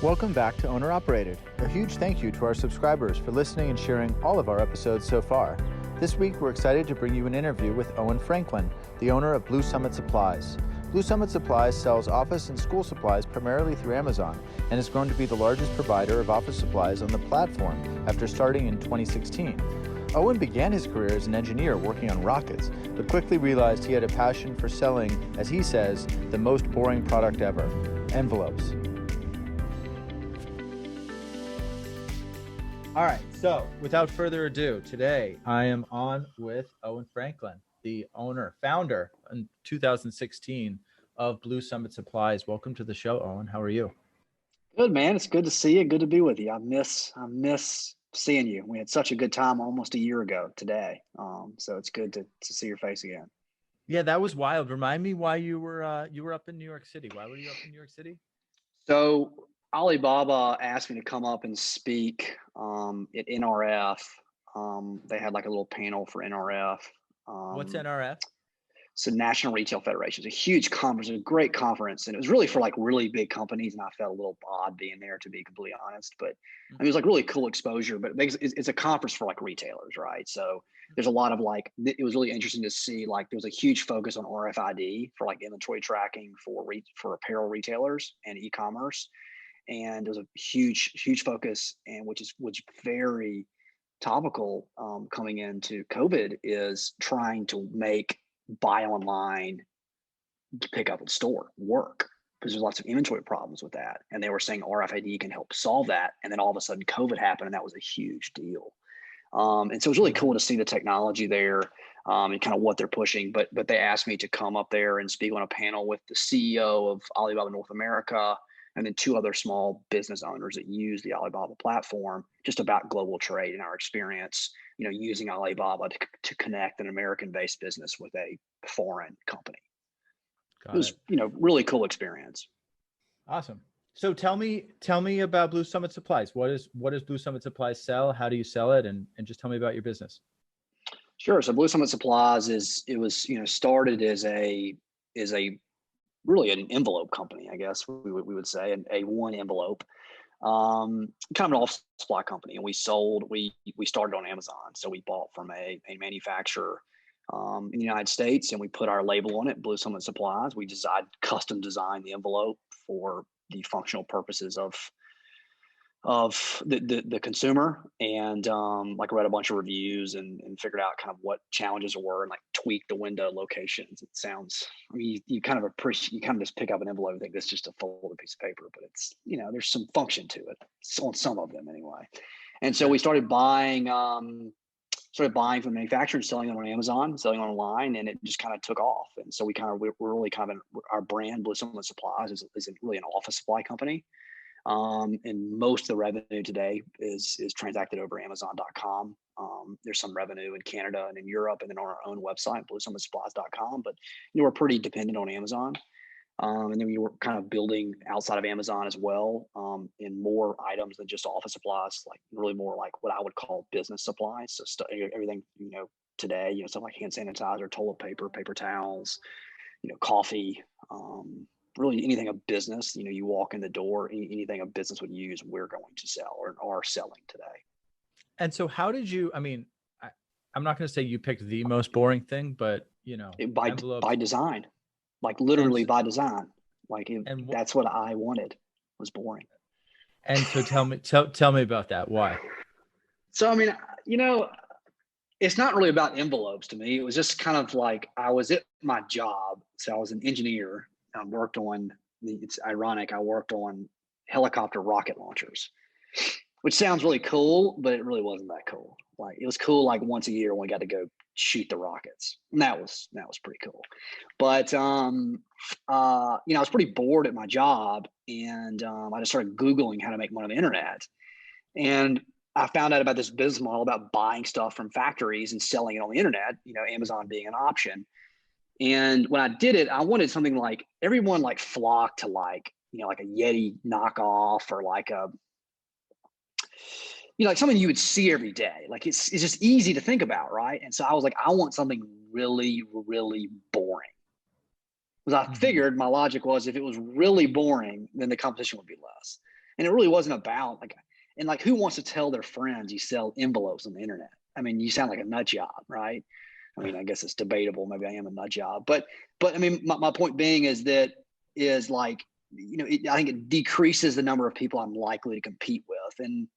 Welcome back to Owner Operated. A huge thank you to our subscribers for listening and sharing all of our episodes so far. This week, we're excited to bring you an interview with Owen Franklin, the owner of Blue Summit Supplies. Blue Summit Supplies sells office and school supplies primarily through Amazon and has grown to be the largest provider of office supplies on the platform after starting in 2016. Owen began his career as an engineer working on rockets, but quickly realized he had a passion for selling, as he says, the most boring product ever: envelopes. All right, so without further ado, today I am on with Owen Franklin, the founder in 2016 of Blue Summit Supplies. Welcome to the show, Owen. How are you? Good, man. It's good to see you. Good to be with you. I miss seeing you. We had such a good time almost a year ago today. So it's good to see your face again. Yeah, that was wild. Remind me why you were up in New York City. Why were you up in New York City? So Alibaba asked me to come up and speak at NRF. They had like a little panel for NRF. What's NRF? So National Retail Federation. It's a huge conference, a great conference. And it was really for like really big companies. And I felt a little odd being there, to be completely honest. But I mean, it was like really cool exposure, but it's a conference for like retailers, right? So there's a lot of like, it was really interesting to see, like, there was a huge focus on RFID for like inventory tracking for apparel retailers and e-commerce. And there's a huge focus, and which is very topical coming into COVID, is trying to make buy online, pick up in store work, because there's lots of inventory problems with that. And they were saying RFID can help solve that. And then all of a sudden COVID happened, and that was a huge deal. And so it was really cool to see the technology there and kind of what they're pushing. But they asked me to come up there and speak on a panel with the CEO of Alibaba North America, and then two other small business owners that use the Alibaba platform, just about global trade and our experience, using Alibaba to connect an American-based business with a foreign company. It was, really cool experience. Awesome. So tell me about Blue Summit Supplies. What does Blue Summit Supplies sell? How do you sell it? And just tell me about your business. Sure. So Blue Summit Supplies started as a really an envelope company, I guess we would say, a one envelope, kind of an office supply company. And we started on Amazon. So we bought from a manufacturer in the United States, and we put our label on it, Blue Summit Supplies. We custom designed the envelope for the functional purposes of the consumer, and like read a bunch of reviews and figured out kind of what challenges were, and like tweaked the window locations. It sounds, I mean, you kind of just pick up an envelope and think that's just a folded piece of paper, but it's, there's some function to it on some of them anyway. And so we started buying from the manufacturer and selling them on Amazon, selling online, and it just kind of took off. And so we're really kind of, our brand Blue Summit Supplies is really an office supply company. And most of the revenue today is transacted over Amazon.com. There's some revenue in Canada and in Europe, and then on our own website, bluesummitsupplies.com. But we're pretty dependent on Amazon. And then we were kind of building outside of Amazon as well, in more items than just office supplies, like really more like what I would call business supplies. So everything, today, stuff like hand sanitizer, toilet paper, paper towels, coffee, really anything of business. You walk in the door, anything a business would use, we're going to sell or are selling today. And so how did you, I mean, I'm not going to say you picked the most boring thing, but by design, like literally by design, like that's what I wanted, was boring. And so tell me about that. Why? So, I mean, it's not really about envelopes to me. It was just kind of like, I was at my job. So I was an engineer. I worked on, it's ironic, I worked on helicopter rocket launchers, which sounds really cool, but it really wasn't that cool. Like, it was cool like once a year when we got to go shoot the rockets. And that was pretty cool. But I was pretty bored at my job, and I just started Googling how to make money on the internet. And I found out about this business model about buying stuff from factories and selling it on the internet, Amazon being an option. And when I did it, I wanted something like, everyone like flocked to like a Yeti knockoff, or like a, like something you would see every day. Like it's just easy to think about, right? And so I was like, I want something really, really boring. Because I figured, my logic was, if it was really boring, then the competition would be less. And it really wasn't about like, and like, who wants to tell their friends you sell envelopes on the internet? I mean, you sound like a nut job, right? I mean, I guess it's debatable. Maybe I am a nut job, but I mean, my point being is that is like, I think it decreases the number of people I'm likely to compete with. And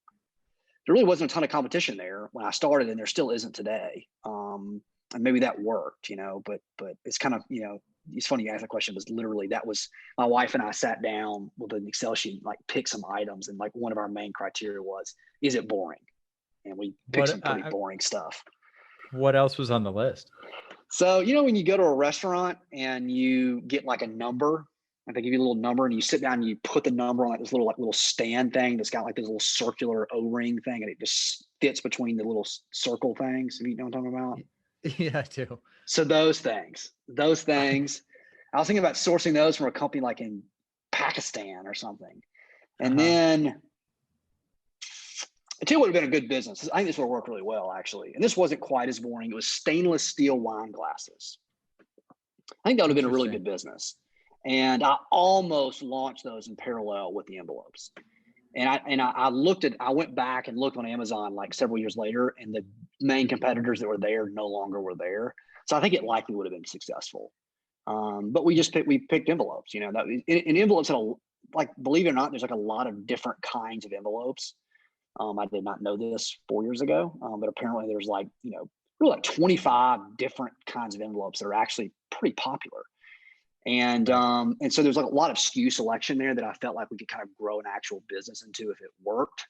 there really wasn't a ton of competition there when I started, and there still isn't today. And maybe that worked, but it's kind of, it's funny you asked the question, was literally, that was my wife and I sat down with an Excel sheet, like pick some items. And like one of our main criteria was, is it boring? And we picked some pretty boring stuff. What else was on the list? So, when you go to a restaurant and you get like a number, and they give you a little number, and you sit down and you put the number on like this little stand thing that's got like this little circular O-ring thing, and it just fits between the little circle things. If you know what I'm talking about? Yeah, I do. So those things, I was thinking about sourcing those from a company like in Pakistan or something. And then I tell you what would have been a good business. I think this would have worked really well, actually. And this wasn't quite as boring. It was stainless steel wine glasses. I think that would have been a really good business. And I almost launched those in parallel with the envelopes. And I went back and looked on Amazon like several years later, and the main competitors that were there no longer were there. So I think it likely would have been successful. But we picked envelopes, that in envelopes, like, believe it or not, there's like a lot of different kinds of envelopes. I did not know this 4 years ago, but apparently there's like, really like 25 different kinds of envelopes that are actually pretty popular. And so there's like a lot of SKU selection there that I felt like we could kind of grow an actual business into if it worked.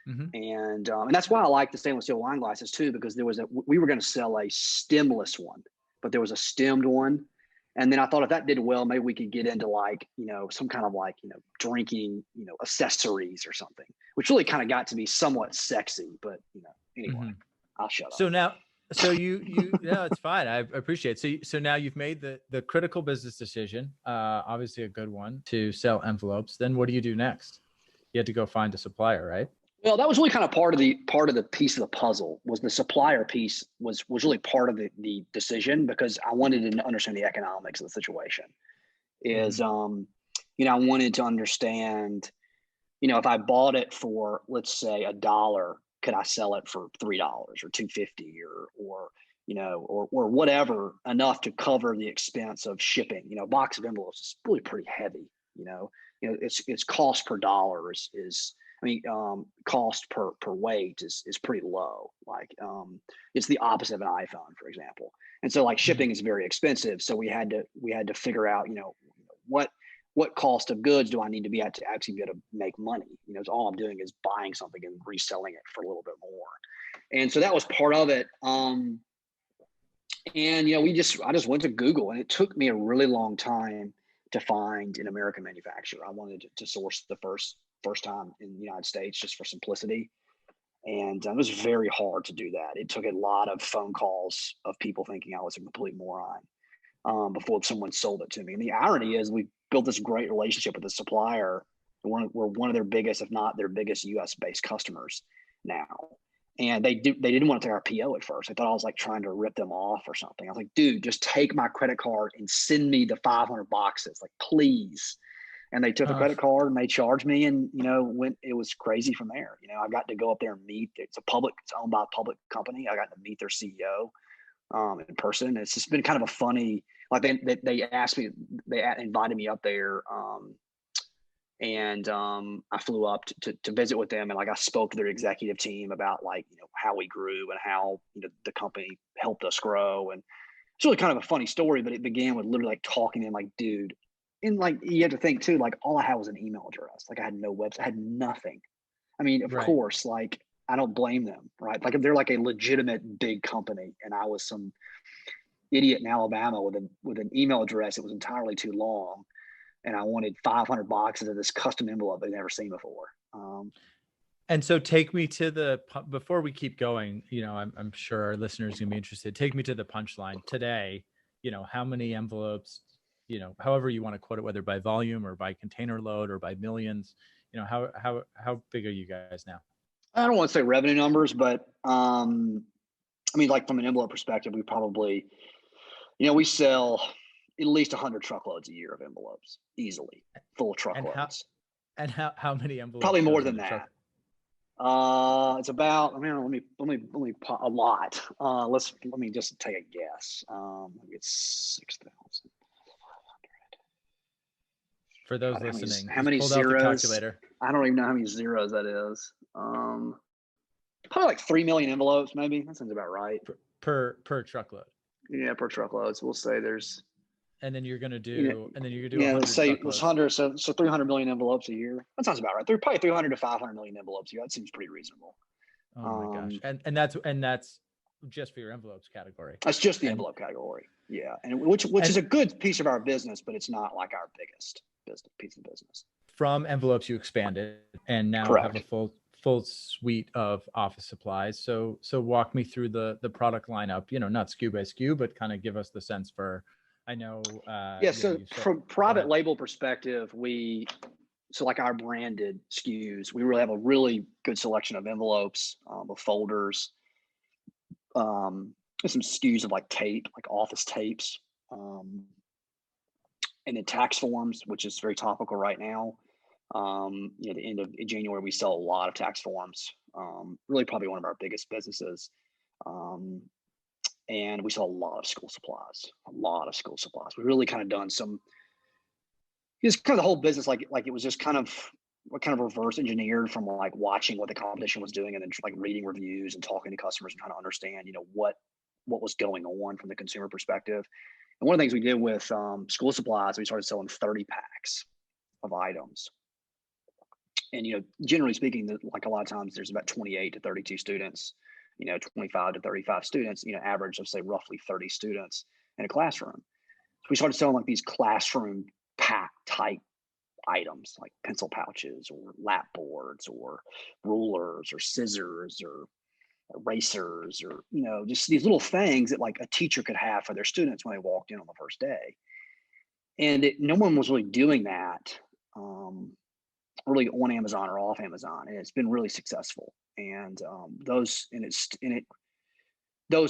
Mm-hmm. And that's why I like the stainless steel wine glasses too, because we were going to sell a stemless one, but there was a stemmed one. And then I thought if that did well, maybe we could get into like, some kind of like, drinking, accessories or something, which really kind of got to be somewhat sexy, but anyway, mm-hmm. I'll shut up. So you no, it's fine. I appreciate it. So now you've made the critical business decision, obviously a good one, to sell envelopes. Then what do you do next? You had to go find a supplier, right? Well, that was really kind of part of the piece of the puzzle. Was the supplier piece was really part of the decision, because I wanted to understand the economics of the situation. Is I wanted to understand, if I bought it for, let's say, $1, could I sell it for $3 or $2.50 or whatever, enough to cover the expense of shipping? A box of envelopes is really pretty heavy. Its cost per dollar is cost per weight is pretty low. Like it's the opposite of an iPhone, for example. And so like shipping is very expensive. So we had to figure out, what cost of goods do I need to be at to actually be able to make money? So all I'm doing is buying something and reselling it for a little bit more. And so that was part of it. And I just went to Google, and it took me a really long time to find an American manufacturer. I wanted to source the first time in the United States, just for simplicity. And it was very hard to do that. It took a lot of phone calls of people thinking I was a complete moron before someone sold it to me. And the irony is, we built this great relationship with the supplier. We're one of their biggest, if not their biggest, US based customers now. And they didn't want to take our PO at first. They thought I was like trying to rip them off or something. I was like, dude, just take my credit card and send me the 500 boxes, like, please. And they took the credit card and they charged me, and it was crazy from there. I got to go up there and meet. It's owned by a public company. I got to meet their CEO in person. It's just been kind of a funny, like, they asked me, they invited me up there, and I flew up to visit with them, and like I spoke to their executive team about like how we grew and how the company helped us grow. And it's really kind of a funny story, but it began with literally like talking to him, like, dude. And like, you have to think too, like, all I had was an email address. Like, I had no website, I had nothing. I mean, of course, like, I don't blame them, right? Like, if they're like a legitimate big company, and I was some idiot in Alabama with an email address that was entirely too long, and I wanted 500 boxes of this custom envelope they'd never seen before. And so take me to before we keep going, I'm sure our listeners can be interested. Take me to the punchline today. How many envelopes, however you want to quote it, whether by volume or by container load or by millions, how big are you guys now? I don't want to say revenue numbers, but like from an envelope perspective, we probably, we sell at least 100 truckloads a year of envelopes, easily, full truckloads. And how many envelopes? Probably more goes in than the truck? that. It's about, I mean, let me a lot. Let me just take a guess. It's 6,000. For those God, listening, how he's many pulled out the zeros? calculator. I don't even know how many zeros that is. Probably like 3 million envelopes, maybe. That sounds about right. Per truckload. Yeah, per truckload. So we'll say there's. And then you're gonna do, Yeah, 100 let's say truckloads. 100. So 300 million envelopes a year. That sounds about right. They're probably 300 to 500 million envelopes a year. That seems pretty reasonable. Oh my gosh. And that's just for your envelopes category. That's just the envelope category. Yeah, and which is a good piece of our business, but it's not like our biggest piece of business. From envelopes, you expanded and now Correct. have a full suite of office supplies. So walk me through the product lineup. Not SKU by SKU, but kind of give us the sense for. I know. So from private label perspective, so like our branded SKUs, we really have a really good selection of envelopes, of folders, and some SKUs of like tape, like office tapes, and then tax forms, which is very topical right now. The end of January, we sell a lot of tax forms. Really, probably one of our biggest businesses. And we sell a lot of school supplies. We really kind of done some. It's kind of the whole business, like it was just kind of reverse engineered from like watching what the competition was doing and then like reading reviews and talking to customers and trying to understand, what was going on from the consumer perspective. And one of the things we did with school supplies, we started selling 30 packs of items. And, generally speaking, like a lot of times there's about 28 to 32 students, 25 to 35 students, average of say roughly 30 students in a classroom. So we started selling like these classroom pack type items like pencil pouches or lap boards or rulers or scissors or erasers or, just these little things that like a teacher could have for their students when they walked in on the first day. And no one was really doing that really on Amazon or off Amazon. And it's been really successful. And those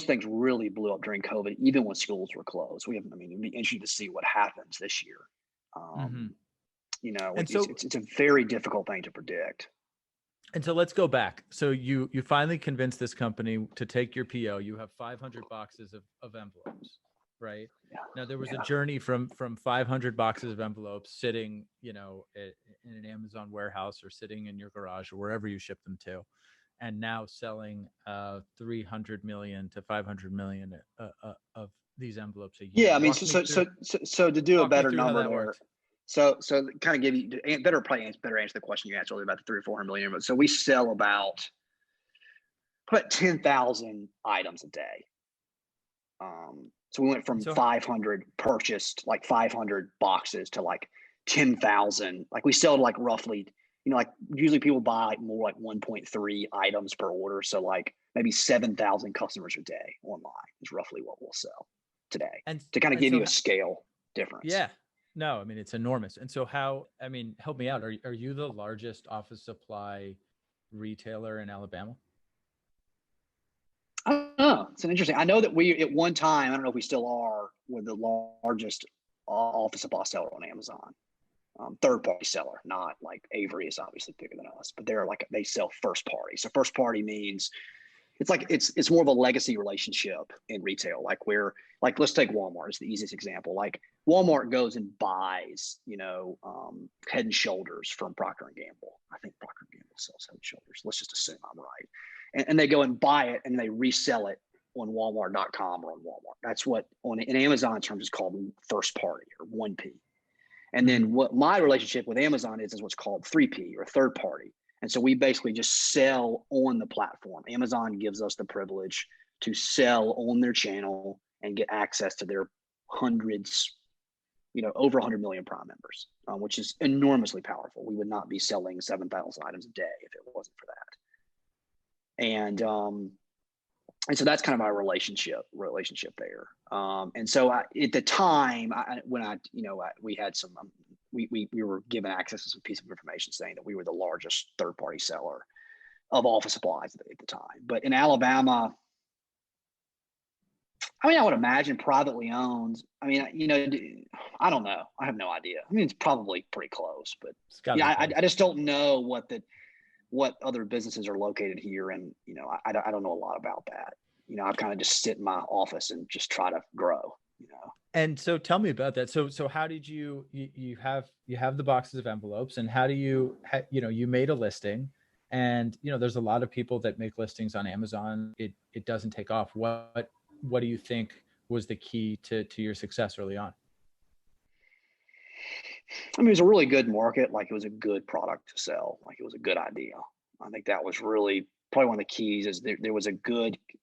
things really blew up during COVID, even when schools were closed. It'd be interesting to see what happens this year. It's a very difficult thing to predict. And so let's go back. So you finally convinced this company to take your PO. You have 500 boxes of envelopes, right? Yeah. Now there was a journey from 500 boxes of envelopes sitting, in an Amazon warehouse or sitting in your garage or wherever you ship them to, and now selling 300 million to 500 million of these envelopes a year. Yeah, so to do a better number there. Works. So kind of give you better answer the question you asked earlier about the 300 or 400 million. So we sell about 10,000 items a day. So we went from 500 purchased, like 500 boxes to like 10,000. Like we sell to like roughly, like usually people buy more like 1.3 items per order. So like maybe 7,000 customers a day online is roughly what we'll sell today. And to kind of give you a scale difference. Yeah. No, it's enormous. And so help me out. Are you the largest office supply retailer in Alabama? I don't know. It's interesting. I know that we, at one time, I don't know if we still are, were the largest office supply seller on Amazon. Third party seller, not like Avery is obviously bigger than us, but they sell first party. So first party means it's more of a legacy relationship in retail. Like let's take Walmart as the easiest example. Like Walmart goes and buys, Head and Shoulders from Procter and Gamble. I think Procter and Gamble sells Head and Shoulders. Let's just assume I'm right. And they go and buy it and they resell it on Walmart.com or on Walmart. That's what in Amazon terms is called first party or 1P. And then what my relationship with Amazon is what's called 3P or third party. And so we basically just sell on the platform. Amazon gives us the privilege to sell on their channel and get access to their hundreds, over 100 million Prime members, which is enormously powerful. We would not be selling 7,000 items a day if it wasn't for that. And so that's kind of our relationship there. And so at the time, we had some, we were given access to some piece of information saying that we were the largest third-party seller of office supplies at the time. But in Alabama, I mean, I would imagine privately owned. I mean, I don't know. I have no idea. I mean, it's probably pretty close, but It's got to yeah, be close. I just don't know what other businesses are located here, and I don't know a lot about that. I kind of just sit in my office and just try to grow. And so tell me about that. So how did you have the boxes of envelopes, and how do you you made a listing, and there's a lot of people that make listings on Amazon. It doesn't take off. What do you think was the key to your success early on? I mean, it was a really good market. Like, it was a good product to sell. Like, it was a good idea. I think that was really probably one of the keys. Is there was I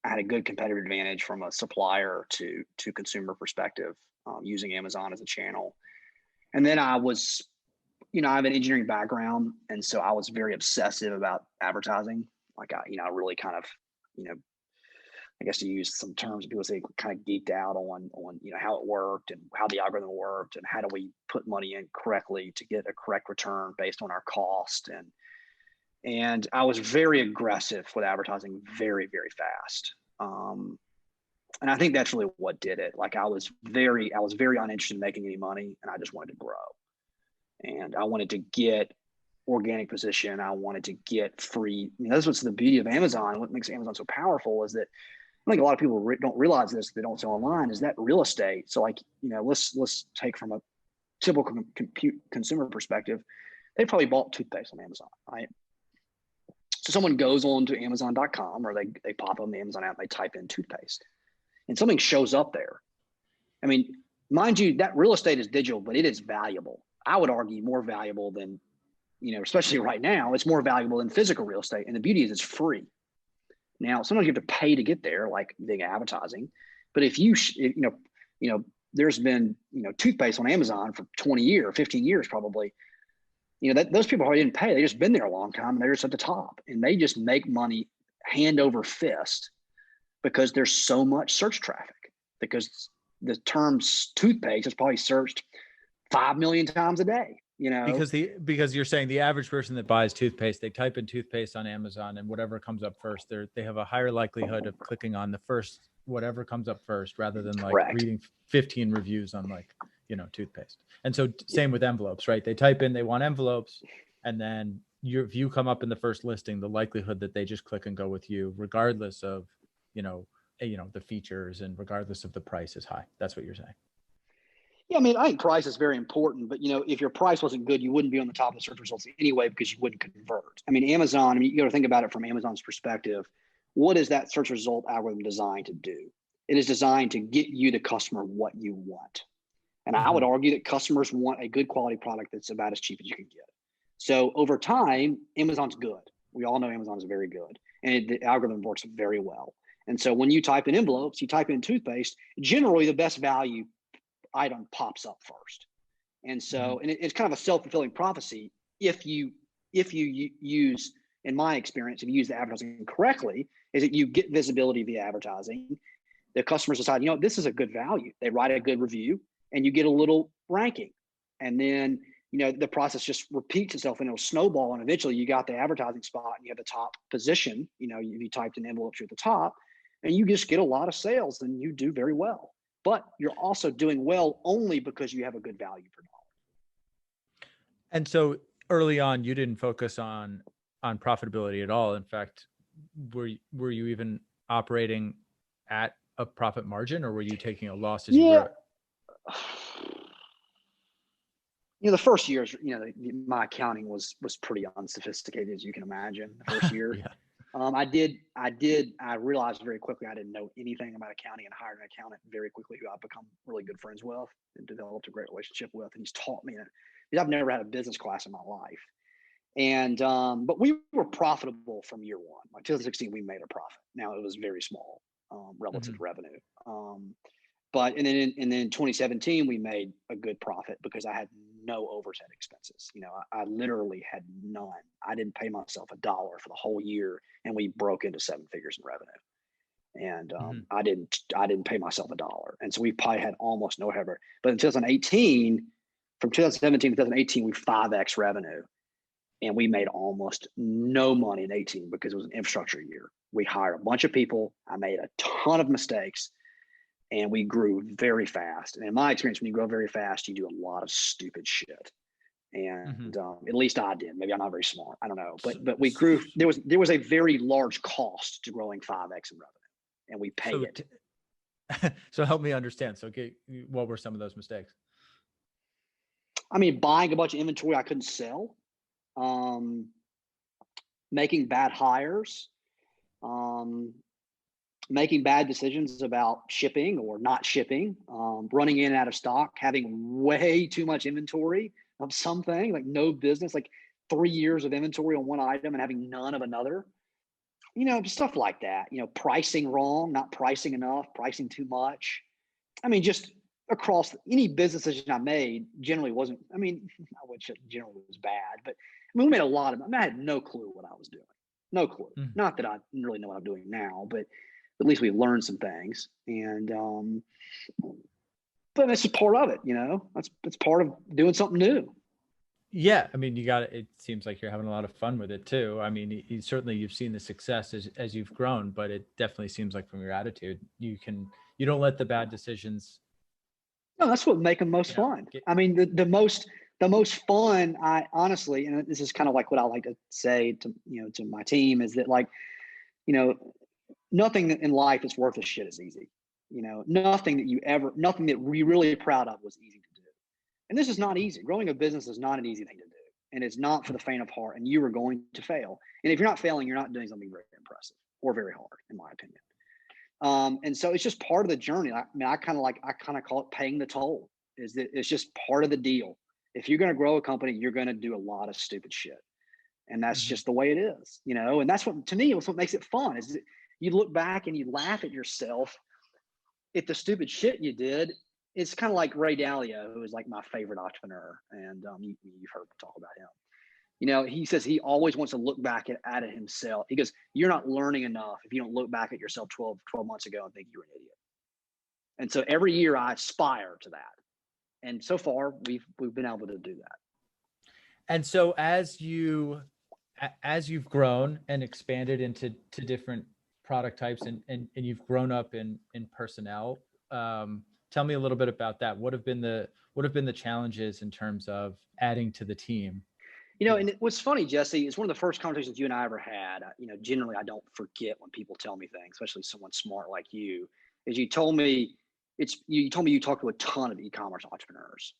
had a good competitive advantage from a supplier to consumer perspective, using Amazon as a channel. And then I have an engineering background, and so I was very obsessive about advertising. Like, I really kind of, you know, I guess, to use some terms people say, kind of geeked out on how it worked and how the algorithm worked and how do we put money in correctly to get a correct return based on our cost. And I was very aggressive with advertising, very, very fast. And I think that's really what did it. Like, I was very uninterested in making any money, and I just wanted to grow. And I wanted to get organic position. I wanted to get free. That's what's the beauty of Amazon. What makes Amazon so powerful is that I think a lot of people don't realize this. They don't sell online. Is that real estate? So, like, let's take from a typical consumer perspective. They probably bought toothpaste on Amazon, right? So someone goes on to Amazon.com, or they pop on the Amazon app, they type in toothpaste, and something shows up there. I mean, mind you, that real estate is digital, but it is valuable. I would argue more valuable than, especially right now, it's more valuable than physical real estate. And the beauty is it's free. Now, sometimes you have to pay to get there, like big advertising. But if there's been, toothpaste on Amazon for 20 years, 15 years, probably, those people probably didn't pay. They just been there a long time, and they're just at the top, and they just make money hand over fist because there's so much search traffic, because the term toothpaste is probably searched 5 million times a day. Because you're saying the average person that buys toothpaste, they type in toothpaste on Amazon, and whatever comes up first, they have a higher likelihood of clicking on the first whatever comes up first, rather than like Correct. reading 15 reviews on toothpaste. And so same with envelopes, right? They type in they want envelopes, and then if you come up in the first listing, the likelihood that they just click and go with you, regardless of the features and regardless of the price, is high. That's what you're saying. Yeah, I mean, I think price is very important, but if your price wasn't good, you wouldn't be on the top of the search results anyway, because you wouldn't convert. I mean, Amazon, you got to think about it from Amazon's perspective. What is that search result algorithm designed to do? It is designed to get you, the customer, what you want. And I would argue that customers want a good quality product that's about as cheap as you can get. So over time, Amazon's good. We all know Amazon is very good, and the algorithm works very well. And so when you type in envelopes, you type in toothpaste, generally the best value item pops up first. And so, and it's kind of a self-fulfilling prophecy. If you use, in my experience, if you use the advertising correctly, is that you get visibility via advertising. The customers decide, this is a good value. They write a good review, and you get a little ranking. And then, the process just repeats itself, and it'll snowball. And eventually you got the advertising spot, and you have the top position. If you typed in envelopes, you're at the top, and you just get a lot of sales, and you do very well. But you're also doing well only because you have a good value per dollar. And so early on, you didn't focus on profitability at all. In fact, were you even operating at a profit margin, or were you taking a loss as you grew? The first years, my accounting was pretty unsophisticated, as you can imagine. The first year, Yeah. I realized very quickly I didn't know anything about accounting, and hired an accountant very quickly who I've become really good friends with and developed a great relationship with. And he's taught me it, because I've never had a business class in my life. And, but we were profitable from year one. Like 2016, we made a profit. Now, it was very small relative to revenue. But and then in 2017, we made a good profit because I had no overhead expenses. I literally had none. I didn't pay myself $1 for the whole year, and we broke into 7 figures in revenue. And I didn't pay myself $1, and so we probably had almost no overhead. But in 2018, from 2017 to 2018, we 5x revenue, and we made almost no money in 18 because it was an infrastructure year. We hired a bunch of people. I made a ton of mistakes. and we grew very fast. And in my experience, when you grow very fast, you do a lot of stupid shit. And at least I did. Maybe I'm not very smart. I don't know. But we grew. There was a very large cost to growing 5x in revenue, and we paid it. So help me understand. So what were some of those mistakes? I mean, buying a bunch of inventory I couldn't sell, making bad hires, making bad decisions about shipping or not shipping, running in and out of stock, having way too much inventory of something, like no business, like 3 years of inventory on one item and having none of another, just stuff like that, pricing wrong, not pricing enough, pricing too much. I mean, just across any business decision I made generally wasn't, I would say generally was bad, but we made a lot of, I had no clue what I was doing. No clue. Not that I really know what I'm doing now, but at least we learned some things. And, but that's just part of it, that's part of doing something new. Yeah. I mean, it seems like you're having a lot of fun with it too. I mean, you've seen the success as you've grown, but it definitely seems like from your attitude, you don't let the bad decisions. No, that's what make them most fun. I mean, the most fun, I honestly, and this is kind of like what I like to say to my team, is that nothing in life is worth a shit is easy. Nothing that we're really proud of was easy to do. And this is not easy. Growing a business is not an easy thing to do. And it's not for the faint of heart, and you are going to fail. And if you're not failing, you're not doing something very impressive or very hard, in my opinion. And so it's just part of the journey. I kind of call it paying the toll. Is that it's just part of the deal. If you're going to grow a company, you're going to do a lot of stupid shit, and that's just the way it is, And that's what, to me, was what makes it fun. Is that you look back and you laugh at yourself at the stupid shit you did. It's kind of like Ray Dalio, who is like my favorite entrepreneur, and you've heard me talk about him. He says he always wants to look back at it himself. He goes, you're not learning enough if you don't look back at yourself 12 months ago and think you're an idiot. And so every year I aspire to that. And so far we've been able to do that. And so as you've grown and expanded into different product types and you've grown up in personnel, tell me a little bit about that. What have been the challenges in terms of adding to the team? And what's funny, Jesse, it's one of the first conversations you and I ever had. Generally I don't forget when people tell me things, especially someone smart like you. Is you told me you talked to a ton of e-commerce entrepreneurs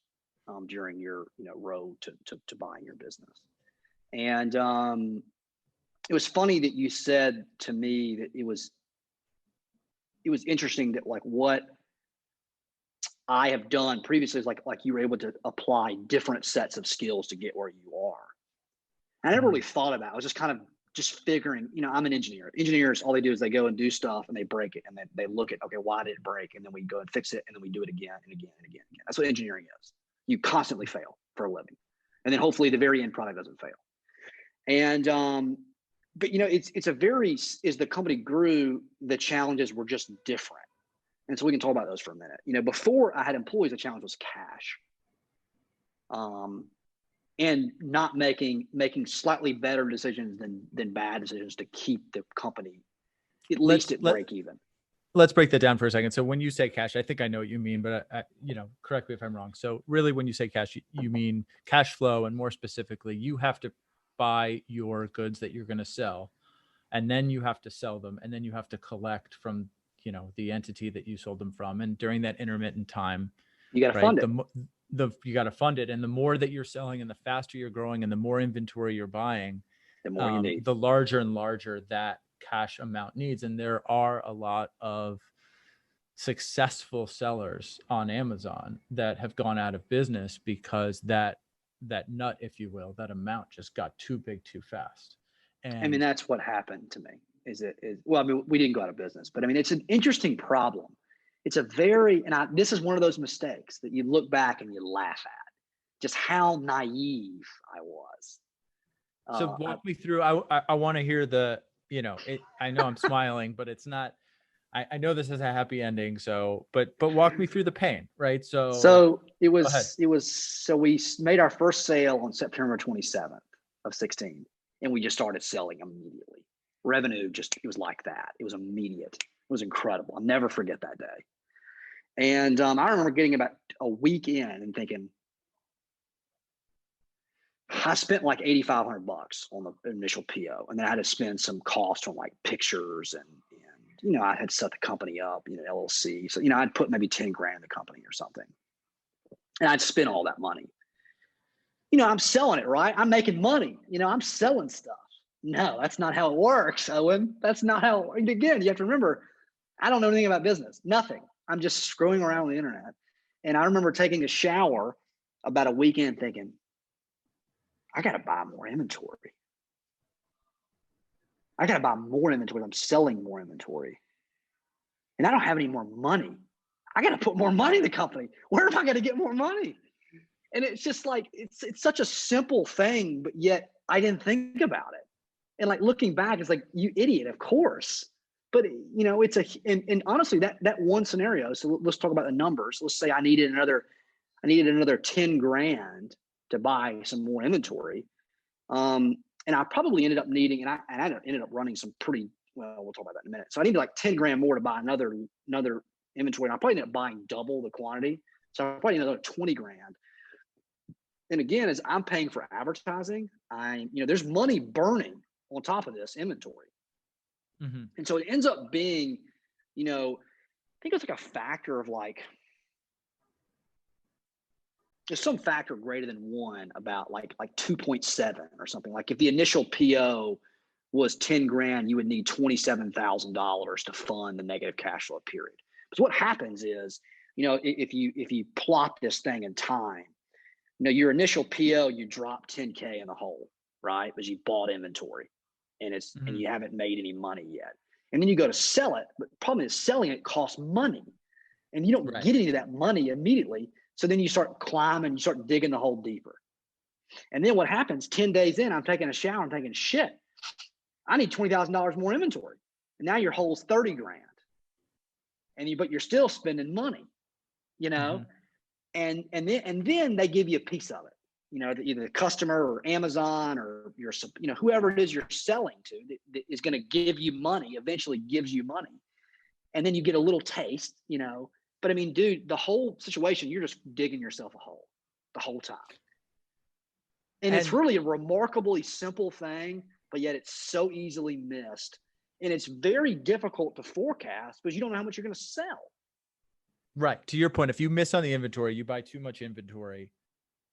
during your road to buying your business. And it was funny that you said to me that it was interesting that like what I have done previously is like you were able to apply different sets of skills to get where you are. And I never really thought about it. I was just kind of figuring, I'm an engineer. Engineers, all they do is they go and do stuff and they break it, and then they look at, okay, why did it break? And then we go and fix it, and then we do it again and again and again and again. That's what engineering is. You constantly fail for a living. And then hopefully the very end product doesn't fail. And but as the company grew, the challenges were just different. And so we can talk about those for a minute. Before I had employees, the challenge was cash. And not making slightly better decisions than bad decisions to keep the company at least at break even. Let's break that down for a second. So when you say cash, I think I know what you mean, but correct me if I'm wrong. So really, when you say cash, you mean cash flow, and more specifically, you have to buy your goods that you're going to sell, and then you have to sell them, and then you have to collect from the entity that you sold them from, and during that intermittent time, you got to fund it. You got to fund it, and the more that you're selling, and the faster you're growing, and the more inventory you're buying, the more you need. The larger and larger that cash amount needs. And there are a lot of successful sellers on Amazon that have gone out of business because that nut, if you will, that amount just got too big too fast. And that's what happened to me. We didn't go out of business, but it's an interesting problem. It's this is one of those mistakes that you look back and you laugh at, just how naive I was. So walk me through. I want to hear I know I'm smiling, but it's not. I know this is a happy ending. So, but walk me through the pain, right? So we made our first sale on September 27th of 16, and we just started selling immediately. Revenue it was like that. It was immediate. It was incredible. I'll never forget that day. And I remember getting about a week in and thinking, I spent like $8,500 on the initial PO, and then I had to spend some cost on like pictures and I had set the company up, LLC. So I'd put maybe 10 grand in the company or something, and I'd spend all that money. I'm selling it, right? I'm making money. I'm selling stuff. No, that's not how it works, Owen. That's not how. Again, you have to remember, I don't know anything about business. Nothing. I'm just screwing around on the internet. And I remember taking a shower about a weekend thinking, I got to buy more inventory. I got to buy more inventory. I'm selling more inventory. And I don't have any more money. I got to put more money in the company. Where am I going to get more money? And it's just like, it's such a simple thing, but yet I didn't think about it. And like looking back, it's like, you idiot, of course. But it's and honestly, that one scenario. So let's talk about the numbers. Let's say I needed another 10 grand to buy some more inventory. And I probably ended up needing, and I ended up running some pretty, well, we'll talk about that in a minute. So I needed like 10 grand more to buy another inventory. And I probably ended up buying double the quantity. So I probably another 20 grand. And again, as I'm paying for advertising, there's money burning on top of this inventory. Mm-hmm. And so it ends up being, I think it's like a factor of like, there's some factor greater than one, about like 2.7 or something. Like if the initial PO was 10 grand, you would need $27,000 to fund the negative cash flow period. Because what happens is, if you plot this thing in time, your initial PO, you drop 10K in the hole, right? Because you bought inventory and and you haven't made any money yet. And then you go to sell it, but the problem is selling it costs money and you don't get any of that money immediately. So then you start climbing, you start digging the hole deeper. And then what happens 10 days in, I'm taking a shower, I'm thinking, shit, I need $20,000 more inventory. And now your hole's 30 grand. But you're still spending money, and then they give you a piece of it, either the customer or Amazon or whoever it is you're selling to that is going to give you money, eventually gives you money. And then you get a little taste, but I mean, dude, the whole situation, you're just digging yourself a hole the whole time. And it's really a remarkably simple thing, but yet it's so easily missed. And it's very difficult to forecast because you don't know how much you're going to sell. Right. To your point, if you miss on the inventory, you buy too much inventory,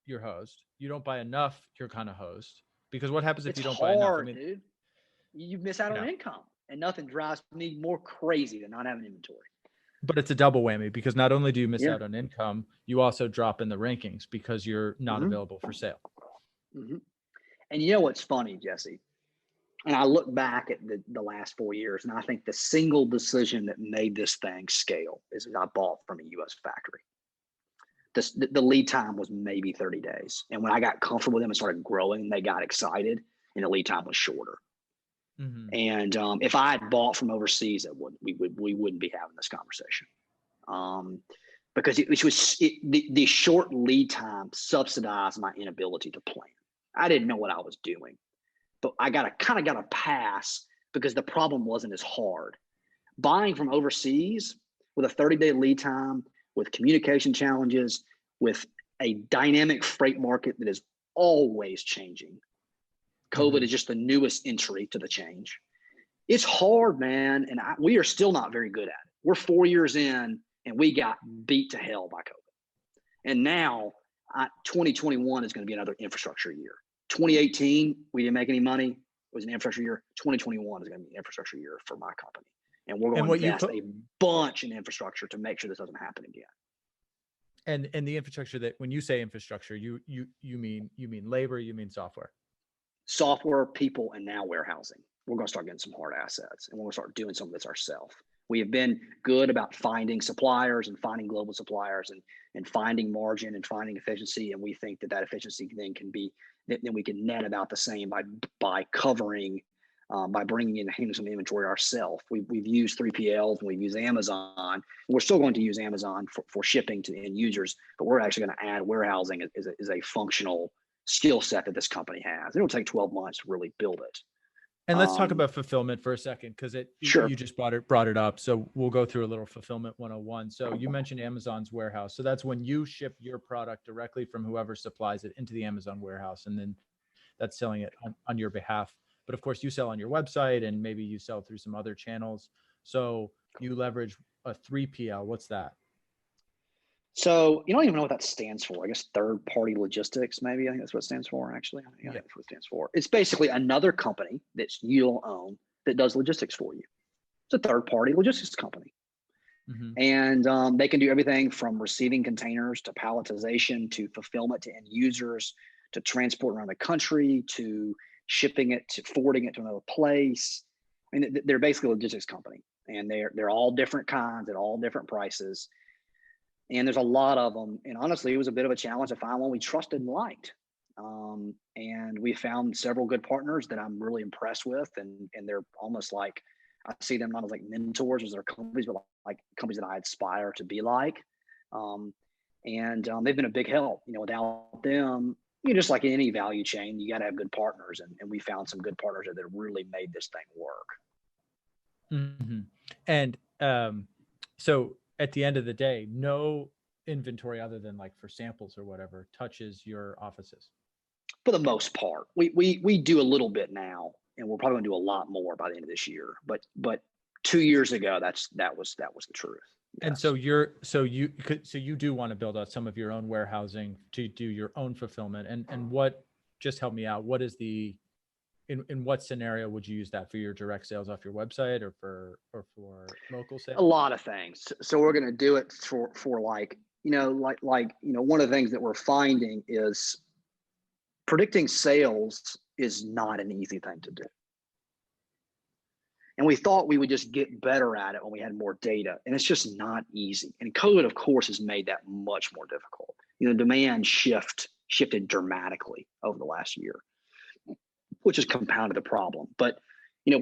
you're hosed. You don't buy enough, you're kind of hosed. Because what happens if you don't buy enough? Dude. You miss out on income, and nothing drives me more crazy than not having inventory. But it's a double whammy, because not only do you miss out on income, you also drop in the rankings because you're not available for sale. Mm-hmm. And you know what's funny, Jesse? And I look back at the last 4 years, and I think the single decision that made this thing scale is that I bought from a U.S. factory. The lead time was maybe 30 days. And when I got comfortable with them and started growing, they got excited, and the lead time was shorter. Mm-hmm. And if I had bought from overseas, we wouldn't be having this conversation. Because the short lead time subsidized my inability to plan. I didn't know what I was doing. But I got a pass because the problem wasn't as hard. Buying from overseas with a 30-day lead time, with communication challenges, with a dynamic freight market that is always changing. COVID is just the newest entry to the change. It's hard, man, and we are still not very good at it. We're 4 years in, and we got beat to hell by COVID. And now 2021 is going to be another infrastructure year. 2018, we didn't make any money. It was an infrastructure year. 2021 is going to be an infrastructure year for my company. And we're going to invest a bunch in infrastructure to make sure this doesn't happen again. And the infrastructure, that when you say infrastructure, you mean labor, you mean software? Software, people, and now warehousing. We're going to start getting some hard assets, and we're going to start doing some of this ourselves. We have been good about finding suppliers and finding global suppliers and finding margin and finding efficiency. And we think that efficiency then then we can net about the same by covering, by bringing in some inventory ourselves. We've used 3PLs and we've used Amazon. We're still going to use Amazon for shipping to end users, but we're actually going to add warehousing as a functional skill set that this company has. It'll take 12 months to really build it. And let's talk about fulfillment for a second, because Sure. you just brought it up. So we'll go through a little fulfillment 101. So you mentioned Amazon's warehouse. So that's when you ship your product directly from whoever supplies it into the Amazon warehouse, and then that's selling it on your behalf. But of course, you sell on your website, and maybe you sell through some other channels. So you leverage a 3PL. What's that? So you don't even know what that stands for. I guess third party logistics, maybe. I think that's what it stands for, actually. I think that's what it stands for. It's basically another company that you don't own that does logistics for you. It's a third party logistics company. And they can do everything from receiving containers to palletization to fulfillment to end users to transport around the country to shipping it to forwarding it to another place. I mean, they're basically a logistics company, and they're all different kinds at all different prices. And there's a lot of them. And honestly, it was a bit of a challenge to find one we trusted and liked. And we found several good partners that I'm really impressed with. And they're almost like, I see them not as like mentors as their companies, but like companies that I aspire to be like. They've been a big help. Without them, just like any value chain, you got to have good partners. And we found some good partners that really made this thing work. And so at the end of the day, no inventory other than like for samples or whatever touches your offices. For the most part, we do a little bit now, and we're probably going to do a lot more by the end of this year. But 2 years ago, that was the truth. Yes. And so you do want to build out some of your own warehousing to do your own fulfillment. And what, just help me out, what is in what scenario would you use that for? Your direct sales off your website or for local sales? A lot of things. So we're going to do it for like one of the things that we're finding is predicting sales is not an easy thing to do. And we thought we would just get better at it when we had more data, and it's just not easy. And COVID, of course, has made that much more difficult. Demand shifted dramatically over the last year, which has compounded the problem. But,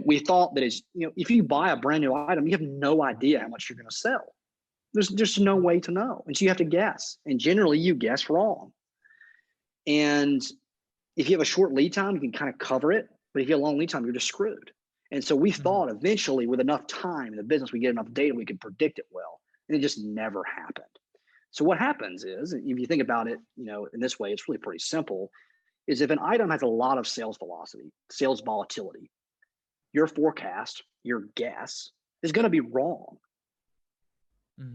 we thought that if you buy a brand new item, you have no idea how much you're going to sell. There's just no way to know. And so you have to guess. And generally you guess wrong. And if you have a short lead time, you can kind of cover it. But if you have a long lead time, you're just screwed. And so we thought eventually with enough time in the business, we get enough data, we can predict it well. And it just never happened. So what happens is, if you think about it, in this way, it's really pretty simple, is if an item has a lot of sales velocity, sales volatility, your forecast, your guess is going to be wrong.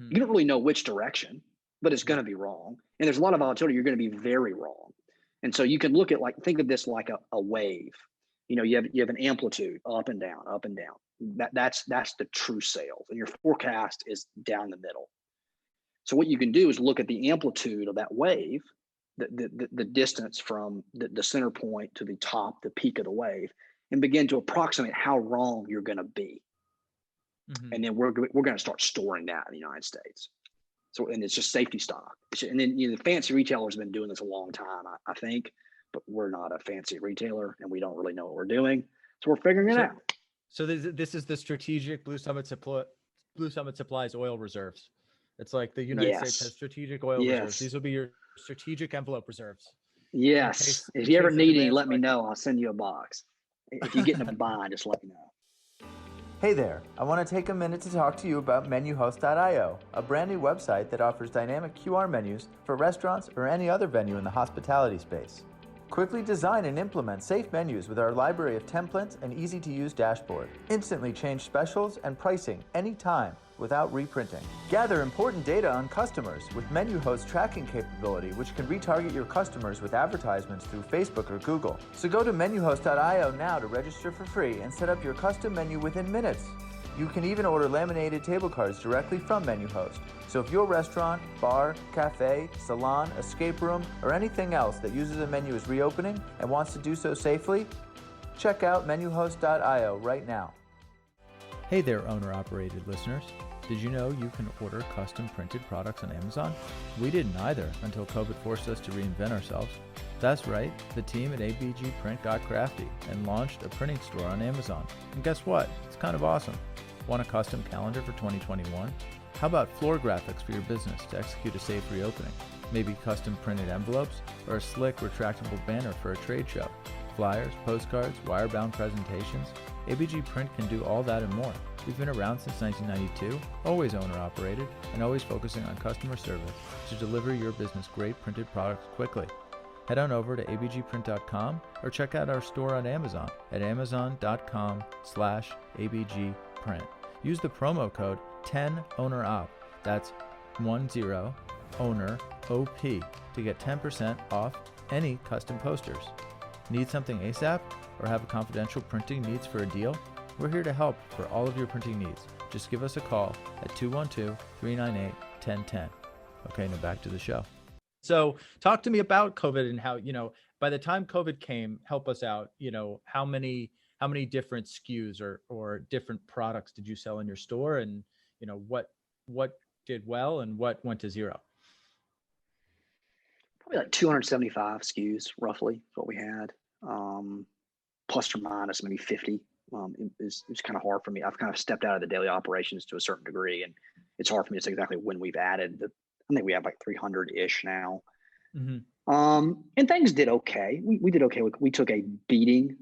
You don't really know which direction, but it's going to be wrong. And there's a lot of volatility, you're going to be very wrong. And so you can look at think of this like a wave. You have an amplitude up and down, up and down. That's the true sales, and your forecast is down the middle. So what you can do is look at the amplitude of that wave, the distance from the center point to the top, the peak of the wave, and begin to approximate how wrong you're going to be. And then we're going to start storing that in the United States. So, and it's just safety stock. And then the fancy retailers have been doing this a long time, I think, but we're not a fancy retailer and we don't really know what we're doing. So we're figuring it out. So this is the strategic Blue Summit Supplies oil reserves. It's like the United States has strategic oil reserves. These will be your strategic envelope reserves. Yes. If you ever need any, let me know. I'll send you a box. If you get in a bind, just let me know. Hey there, I want to take a minute to talk to you about MenuHost.io, a brand new website that offers dynamic QR menus for restaurants or any other venue in the hospitality space. Quickly design and implement safe menus with our library of templates and easy-to-use dashboard. Instantly change specials and pricing anytime without reprinting. Gather important data on customers with MenuHost tracking capability, which can retarget your customers with advertisements through Facebook or Google. So go to MenuHost.io now to register for free and set up your custom menu within minutes. You can even order laminated table cards directly from MenuHost. So if your restaurant, bar, cafe, salon, escape room, or anything else that uses a menu is reopening and wants to do so safely, check out MenuHost.io right now. Hey there, owner-operated listeners. Did you know you can order custom printed products on Amazon? We didn't either until COVID forced us to reinvent ourselves. That's right, the team at ABG Print got crafty and launched a printing store on Amazon. And guess what? It's kind of awesome. Want a custom calendar for 2021? How about floor graphics for your business to execute a safe reopening? Maybe custom printed envelopes or a slick retractable banner for a trade show? flyers, postcards, wire-bound presentations, ABG Print can do all that and more. We've been around since 1992, always owner-operated, and always focusing on customer service to deliver your business great printed products quickly. Head on over to abgprint.com or check out our store on Amazon at amazon.com/abgprint. Use the promo code 10OWNEROP, that's 10OWNER-OP, to get 10% off any custom posters. Need something ASAP or have a confidential printing needs for a deal? We're here to help for all of your printing needs. Just give us a call at 212-398-1010. Okay, now back to the show. So talk to me about COVID and how, by the time COVID came, help us out, how many different SKUs or different products did you sell in your store, and, what did well and what went to zero? Probably like 275 SKUs roughly is what we had, plus or minus maybe 50. It was kind of hard for me. I've kind of stepped out of the daily operations to a certain degree, and it's hard for me to say exactly when we've added. I think we have like 300-ish now. Mm-hmm. And things did okay. We did okay. We took a beating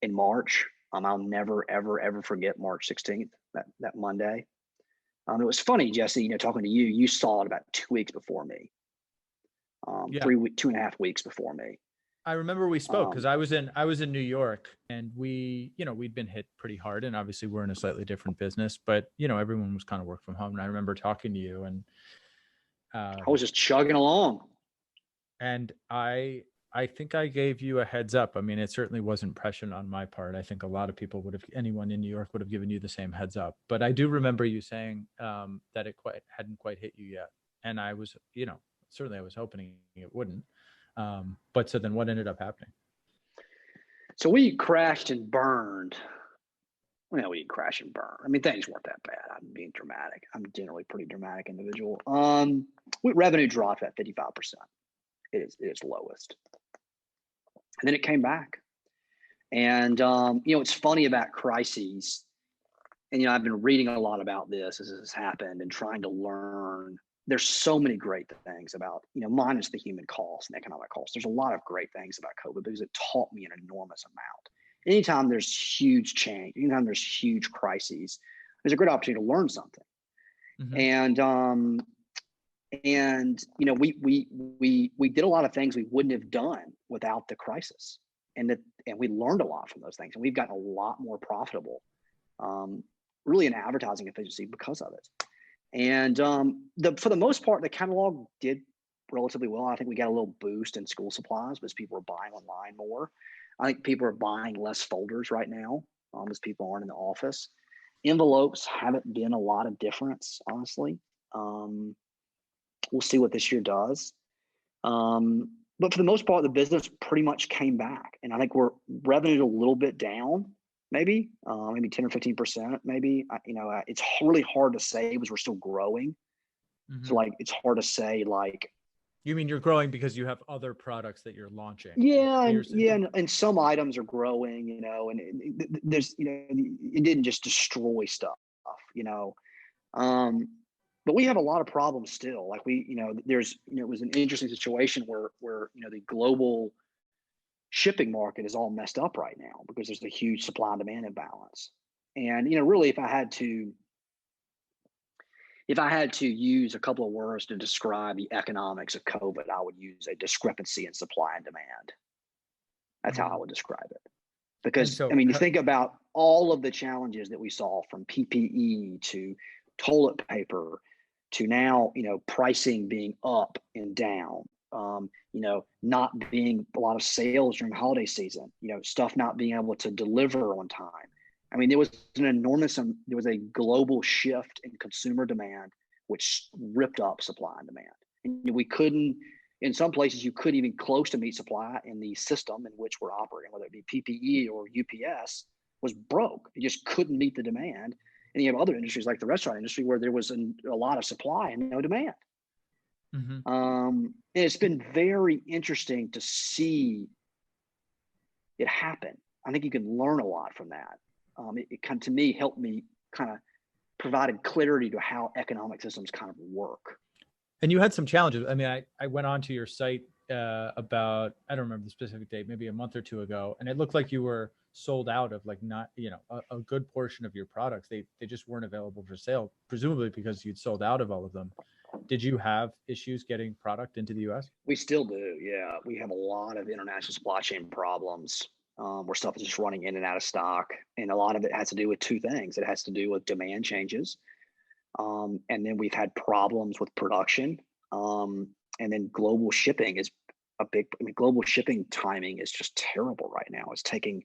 in March. I'll never, ever, ever forget March 16th, that Monday. It was funny, Jesse, talking to you, you saw it about 2 weeks before me. 2.5 weeks before me. I remember we spoke because I was in New York, and we'd been hit pretty hard, and obviously we're in a slightly different business, but everyone was kind of work from home. And I remember talking to you, and I was just chugging along. And I think I gave you a heads up. I mean, it certainly wasn't pressure on my part. I think a lot of people anyone in New York would have given you the same heads up. But I do remember you saying that it hadn't quite hit you yet. And I was, certainly I was hoping it wouldn't. But so then what ended up happening? So we crashed and burned. Well, we didn't crash and burn. I mean, things weren't that bad. I'm being dramatic. I'm generally a pretty dramatic individual. Revenue dropped at 55%. It is lowest. And then it came back. And, it's funny about crises. And, I've been reading a lot about this as this has happened and trying to learn. There's so many great things about, minus the human cost and economic cost. There's a lot of great things about COVID because it taught me an enormous amount. Anytime there's huge change, anytime there's huge crises, there's a great opportunity to learn something. Mm-hmm. And we did a lot of things we wouldn't have done without the crisis, and we learned a lot from those things, and we've gotten a lot more profitable, really in advertising efficiency because of it. And for the most part, the catalog did relatively well. I think we got a little boost in school supplies because people were buying online more. I think people are buying less folders right now as people aren't in the office. Envelopes haven't been a lot of difference, honestly. We'll see what this year does. But for the most part, the business pretty much came back. And I think we're revenue a little bit down, maybe 10 or 15%, maybe. It's really hard to say because we're still growing. Mm-hmm. So it's hard to say You mean you're growing because you have other products that you're launching? Yeah, and some items are growing, and there's, it didn't just destroy stuff, but we have a lot of problems still. There's, it was an interesting situation where the global shipping market is all messed up right now because there's a huge supply and demand imbalance. And, really, if I had to use a couple of words to describe the economics of COVID, I would use a discrepancy in supply and demand. That's how I would describe it. Because, you think about all of the challenges that we saw, from PPE to toilet paper to now, pricing being up and down, not being a lot of sales during holiday season, stuff not being able to deliver on time. There was a global shift in consumer demand, which ripped up supply and demand. And we couldn't, in some places, you couldn't even close to meet supply, in the system in which we're operating, whether it be PPE or UPS, was broke. It just couldn't meet the demand. And you have other industries like the restaurant industry where there was a lot of supply and no demand. Mm-hmm. And it's been very interesting to see it happen. I think you can learn a lot from that. It kind of, to me, helped me kind of provided clarity to how economic systems kind of work. And you had some challenges. I went onto your site about, I don't remember the specific date, maybe a month or two ago, and it looked like you were sold out of like not, a good portion of your products. They just weren't available for sale, presumably because you'd sold out of all of them. Did you have issues getting product into the US? We still do. Yeah. We have a lot of international supply chain problems where stuff is just running in and out of stock. And a lot of it has to do with two things. It has to do with demand changes. And then we've had problems with production. And then global shipping is global shipping timing is just terrible right now. It's taking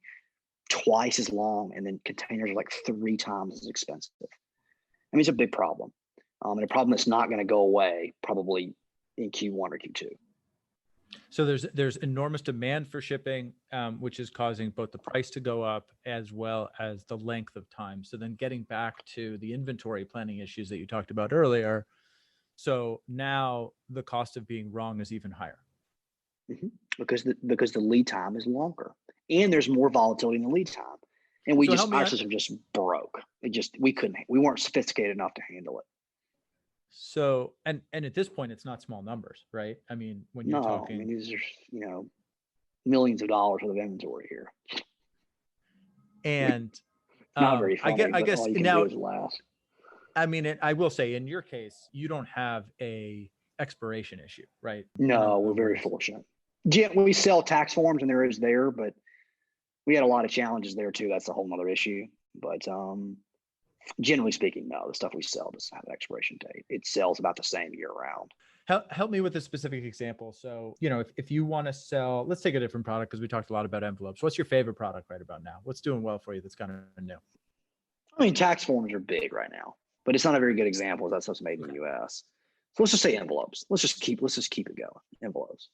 twice as long, and then containers are like 3 times as expensive. I mean, it's a big problem. And a problem that's not going to go away probably in Q1 or Q2. So there's enormous demand for shipping, which is causing both the price to go up as well as the length of time. So then getting back to the inventory planning issues that you talked about earlier. So now the cost of being wrong is even higher. Mm-hmm. Because the lead time is longer, and there's more volatility in the lead time. And our system just broke. We weren't sophisticated enough to handle it. So, and at this point, it's not small numbers, right? I mean, when you're talking, I mean, these are, millions of dollars worth of inventory here. And not very funny. I guess all you can now, do is laugh. I mean, I will say in your case, you don't have a expiration issue, right? No, we're very fortunate. Yeah, we sell tax forms and there is there, but we had a lot of challenges there too. That's a whole nother issue. But generally speaking, no, the stuff we sell doesn't have an expiration date. It sells about the same year round. Help me with a specific example. So, if you want to sell, let's take a different product because we talked a lot about envelopes. What's your favorite product right about now? What's doing well for you that's kind of new? I mean, tax forms are big right now, but it's not a very good example. That stuff's made in the U.S. So let's just say envelopes. Let's just keep it going. Envelopes.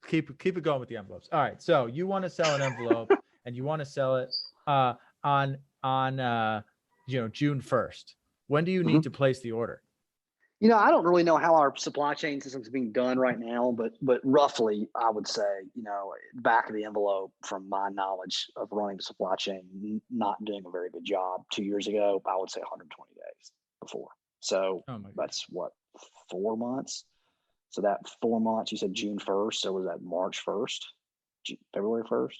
Keep it going with the envelopes. All right. So you want to sell an envelope and you want to sell it on June 1st. When do you need to place the order? I don't really know how our supply chain system is being done right now, but roughly I would say, back of the envelope, from my knowledge of running the supply chain, not doing a very good job 2 years ago, I would say 120 days before. So that's what, 4 months? So that 4 months, you said June 1st. So was that March 1st, February 1st,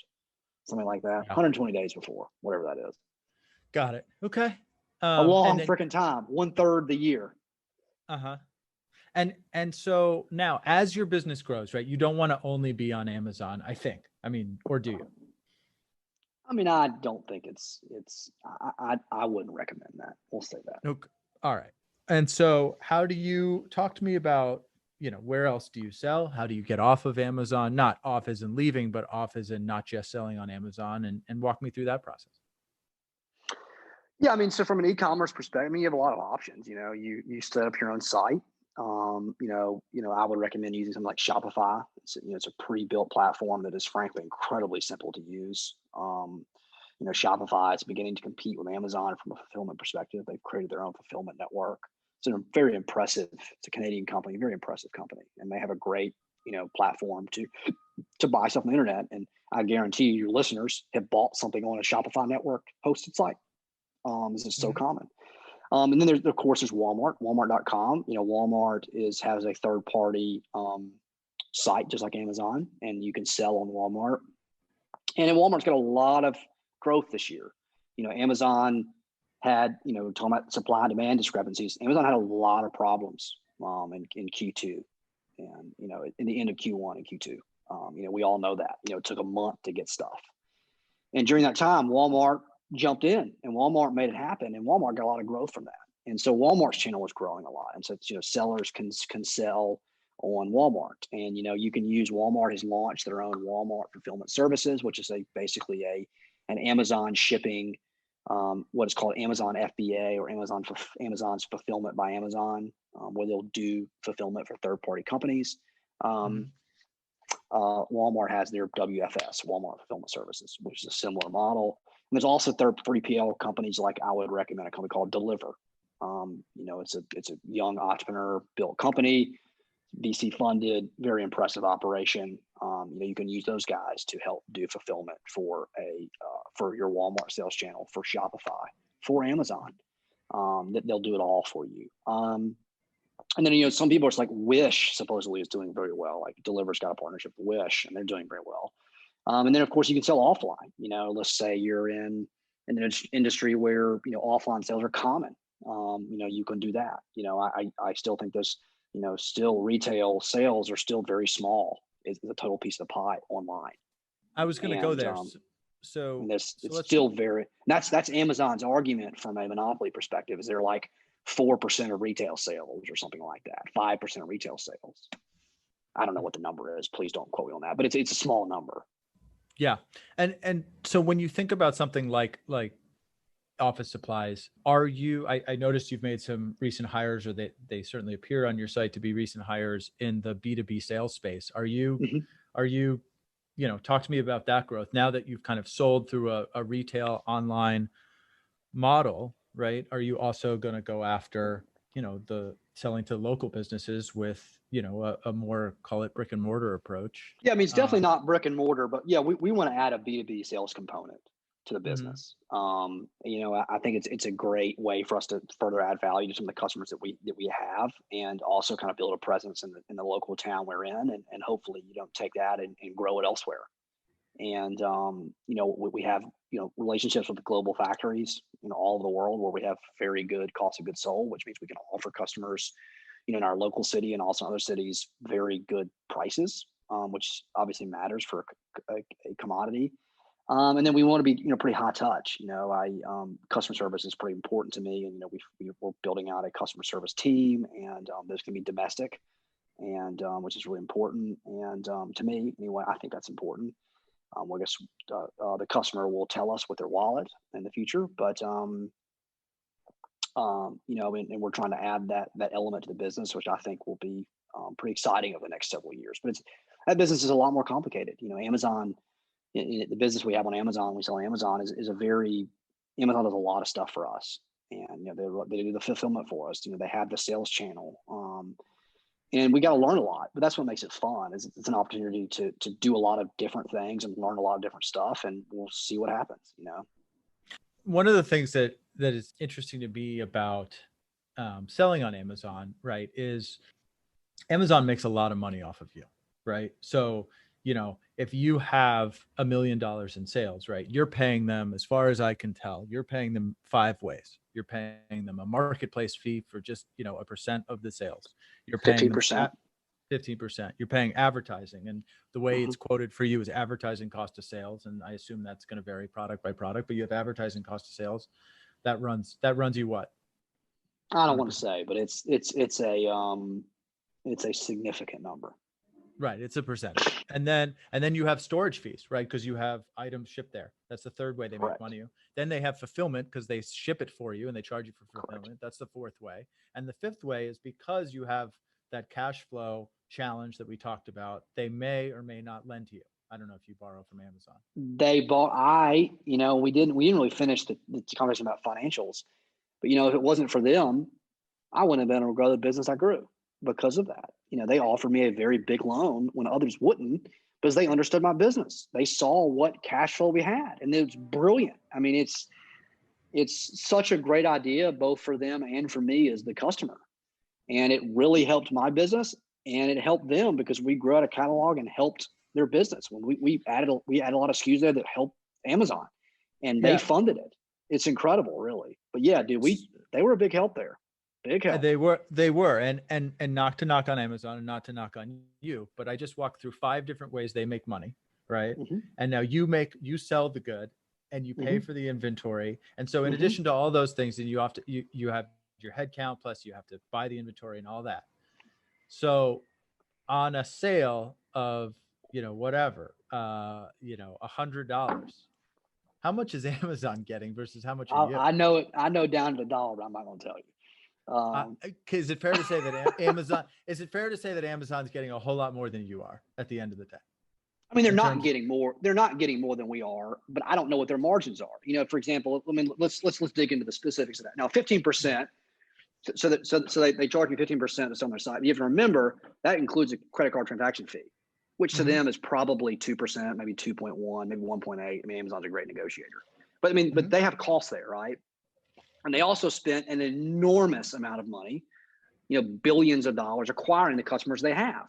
something like that? Yeah. 120 days before, whatever that is. Got it. Okay. A long freaking time, 1/3 the year. Uh-huh. And so now as your business grows, right, you don't want to only be on Amazon, I think. I mean, or do you? I mean, I don't think I wouldn't recommend that. We'll say that. Okay. All right. And so how do you talk to me about, where else do you sell? How do you get off of Amazon? Not off as in leaving, but off as in not just selling on Amazon, and walk me through that process. Yeah, I mean, so from an e-commerce perspective, I mean, you have a lot of options. You set up your own site. I would recommend using something like Shopify. It's a pre-built platform that is frankly incredibly simple to use. Shopify is beginning to compete with Amazon from a fulfillment perspective. They've created their own fulfillment network. It's very impressive. It's a Canadian company, very impressive company, and they have a great, platform to buy stuff on the internet. And I guarantee you, your listeners have bought something on a Shopify network hosted site. This is so common. And then there's Walmart, walmart.com. Walmart has a third party site just like Amazon, and you can sell on Walmart. And Walmart's got a lot of growth this year. Amazon had, talking about supply and demand discrepancies, Amazon had a lot of problems in Q2 and, in the end of Q1 and Q2. We all know that, it took a month to get stuff. And during that time, Walmart jumped in and Walmart made it happen, and Walmart got a lot of growth from that. And so Walmart's channel was growing a lot. And so, sellers can sell on Walmart, and, you can use Walmart has launched their own Walmart fulfillment services, which is basically an Amazon shipping, what is called Amazon FBA, or Amazon's fulfillment by Amazon, where they'll do fulfillment for third-party companies. Walmart has their WFS, Walmart Fulfillment Services, which is a similar model. And there's also 3PL companies, like I would recommend a company called Deliver. It's a young entrepreneur built company, VC funded, very impressive operation. You can use those guys to help do fulfillment for your Walmart sales channel, for Shopify, for Amazon. They'll do it all for you. And then, some people, it's like Wish supposedly is doing very well. Like Deliver's got a partnership with Wish and they're doing very well. And then of course you can sell offline, let's say you're in an industry where, offline sales are common. You can do that. I still think there's, still retail sales are still very small. Is the total piece of the pie online. I was going to go there. So it's still very, that's Amazon's argument from a monopoly perspective is they're like 4% of retail sales or something like that, 5% of retail sales. I don't know what the number is. Please don't quote me on that, but it's a small number. Yeah. And so when you think about something like office supplies, I noticed you've made some recent hires, or they certainly appear on your site to be recent hires in the B2B sales space. Are you, talk to me about that growth now that you've kind of sold through a retail online model, right? Are you also going to go after, the selling to local businesses with, a more, call it brick and mortar approach? Yeah. I mean, it's definitely not brick and mortar, but yeah, we want to add a B2B sales component to the business. I think it's a great way for us to further add value to some of the customers that we have, and also kind of build a presence in the local town we're in, and hopefully take that and grow it elsewhere. And we have relationships with the global factories all over the world where we have very good cost of goods sold, which means we can offer customers in our local city and also other cities very good prices, which obviously matters for a commodity. And then we want to be, pretty high touch. Customer service is pretty important to me, and we're building out a customer service team, and there's going to be domestic, and which is really important. And to me, anyway, I think that's important. I guess the customer will tell us with their wallet in the future, but and we're trying to add that element to the business, which I think will be pretty exciting over the next several years. But that business is a lot more complicated. Amazon. The business we have on Amazon, we sell on Amazon Amazon does a lot of stuff for us, and they do the fulfillment for us. They have the sales channel, and we got to learn a lot. But that's what makes it fun. Is it's an opportunity to do a lot of different things and learn a lot of different stuff, and we'll see what happens. One of the things that is interesting to me about selling on Amazon, right, is Amazon makes a lot of money off of you, right? So if you have $1 million in sales, right, you're paying them, as far as I can tell, you're paying them 5 ways. You're paying them a marketplace fee for just, a percent of the sales. You're paying 15%. 15%. You're paying advertising. And the way it's quoted for you is advertising cost of sales. And I assume that's going to vary product by product, but you have advertising cost of sales. That runs you what? I don't want to say, but it's a significant number. Right. It's a percentage. And then you have storage fees, right? Because you have items shipped there. That's the third way they make money. Then they have fulfillment because they ship it for you and they charge you for fulfillment. Correct. That's the fourth way. And the fifth way is because you have that cash flow challenge that we talked about, they may or may not lend to you. I don't know if you borrow from Amazon. We didn't really finish the conversation about financials, but if it wasn't for them, I wouldn't have been able to grow the business I grew because of that. They offered me a very big loan when others wouldn't, because they understood my business. They saw what cash flow we had, and it was brilliant. I mean, it's such a great idea, both for them and for me as the customer. And it really helped my business, and it helped them because we grew out a catalog and helped their business. When we added a lot of SKUs there that helped Amazon, and they funded it. It's incredible, really. But yeah, dude, they were a big help there. Big help. They were, and not to knock on Amazon and not to knock on you, but I just walked through 5 different ways they make money, right? And now you sell the good, and you pay for the inventory, and so in addition to all those things, then you have your head count, plus you have to buy the inventory and all that. So on a sale of whatever, $100, how much is Amazon getting versus how much are you? I know down to the dollar, but I'm not going to tell you. Is it fair to say that Amazon's getting a whole lot more than you are at the end of the day? I mean, they're not getting more than we are, but I don't know what their margins are. For example, let's dig into the specifics of that. Now, 15%. So they charge you 15% to sell on their site. You have to remember that includes a credit card transaction fee, which to them is probably 2%, maybe 2.1, maybe 1.8. I mean, Amazon's a great negotiator, but they have costs there, right? And they also spent an enormous amount of money billions of dollars acquiring the customers they have.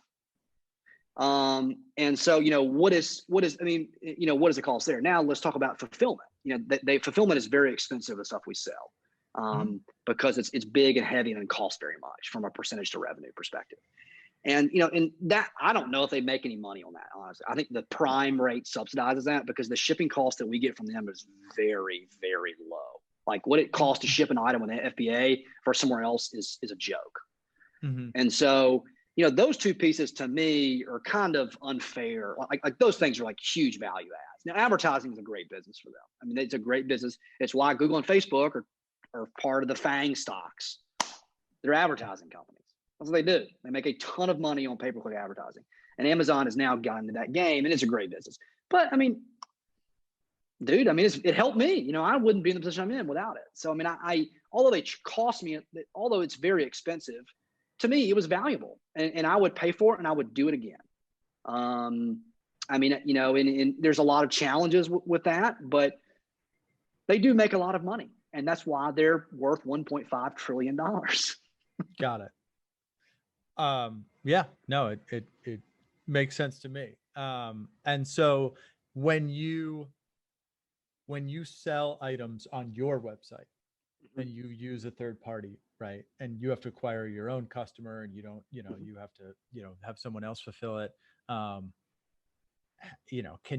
And so, what is what is the cost there? Now let's talk about fulfillment. Fulfillment is very expensive, the stuff we sell, because it's big and heavy and costs very much from a percentage to revenue perspective. And, and that, I don't know if they make any money on that, honestly. I think the prime rate subsidizes that because the shipping cost that we get from them is very, very low. Like what it costs to ship an item with an FBA for somewhere else is a joke. And so, those two pieces to me are kind of unfair. Like those things are like huge value adds. Now, advertising is a great business for them. I mean, it's a great business. It's why Google and Facebook are part of the FANG stocks. They're advertising companies. That's what they do. They make a ton of money on pay-per-click advertising. And Amazon has now gotten into that game, and it's a great business. But I mean, dude, it helped me. I wouldn't be in the position I'm in without it. So, although they cost me, although it's very expensive, to me, it was valuable. And I would pay for it and I would do it again. And there's a lot of challenges with that, but they do make a lot of money. And that's why they're worth $1.5 trillion. Got it. Yeah, no, it makes sense to me. And so when you sell items on your website and you use a third party, right, and you have to acquire your own customer and you don't, you have to, have someone else fulfill it. Can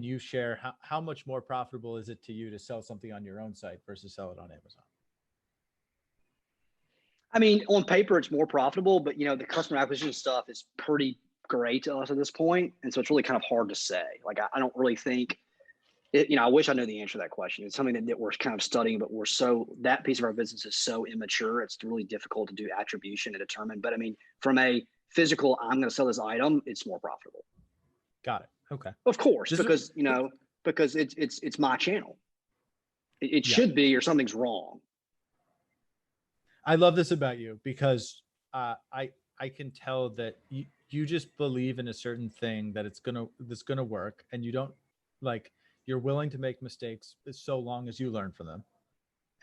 you share how much more profitable is it to you to sell something on your own site versus sell it on Amazon? On paper, it's more profitable, but the customer acquisition stuff is pretty gray to us at this point. And so it's really kind of hard to say. Like, I don't really think it, I wish I knew the answer to that question. It's something that we're kind of studying, but that piece of our business is so immature. It's really difficult to do attribution and determine. But from a physical, I'm going to sell this item, it's more profitable. Got it. Okay. Of course, because it's my channel. It should be, or something's wrong. I love this about you because I can tell that you just believe in a certain thing that it's gonna work, and you don't you're willing to make mistakes so long as you learn from them.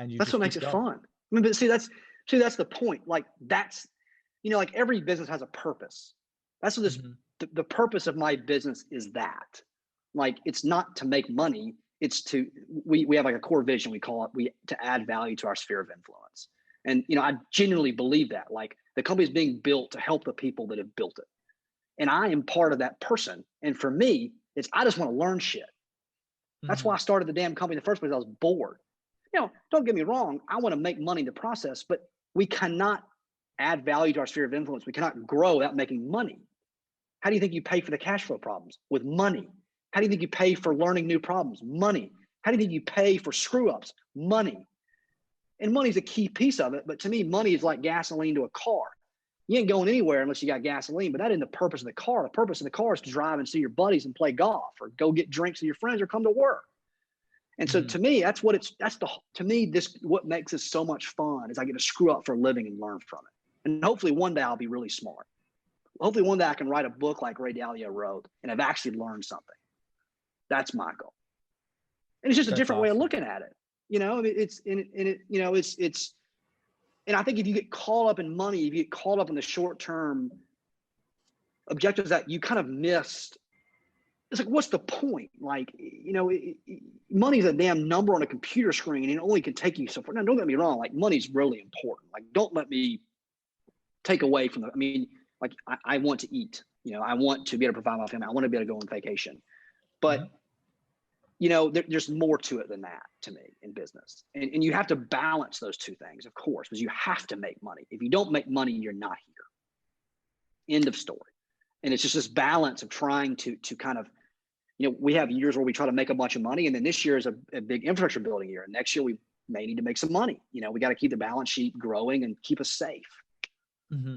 And that's what makes it fun. But see, that's the point. Like that's every business has a purpose. That's what the purpose of my business is. That it's not to make money. It's we have like a core vision. We call it to add value to our sphere of influence. And, I genuinely believe that the company is being built to help the people that have built it. And I am part of that person. And for me, I just want to learn shit. That's why I started the damn company in the first place. I was bored. Don't get me wrong. I want to make money in the process, but we cannot add value to our sphere of influence. We cannot grow without making money. How do you think you pay for the cash flow problems? With money. How do you think you pay for learning new problems? Money. How do you think you pay for screw ups? Money. And money's a key piece of it. But to me, money is like gasoline to a car. You ain't going anywhere unless you got gasoline, but that isn't the purpose of the car. The purpose of the car is to drive and see your buddies and play golf or go get drinks with your friends or come to work. And so to me, what makes this so much fun is I get to screw up for a living and learn from it. And hopefully one day I'll be really smart. Hopefully one day I can write a book like Ray Dalio wrote and I've actually learned something. That's my goal. And it's just a different way of looking at it. And I think if you get caught up in money, if you get caught up in the short-term objectives that you kind of missed, it's like, what's the point? Money's a damn number on a computer screen and it only can take you so far. Now, don't get me wrong. Money's really important. Don't let me take away from I want to eat, I want to be able to provide my family. I want to be able to go on vacation, but there's more to it than that to me in business. And you have to balance those two things, of course, because you have to make money. If you don't make money, you're not here. End of story. And it's just this balance of trying to kind of, we have years where we try to make a bunch of money. And then this year is a big infrastructure building year. And next year we may need to make some money. We got to keep the balance sheet growing and keep us safe. Mm-hmm.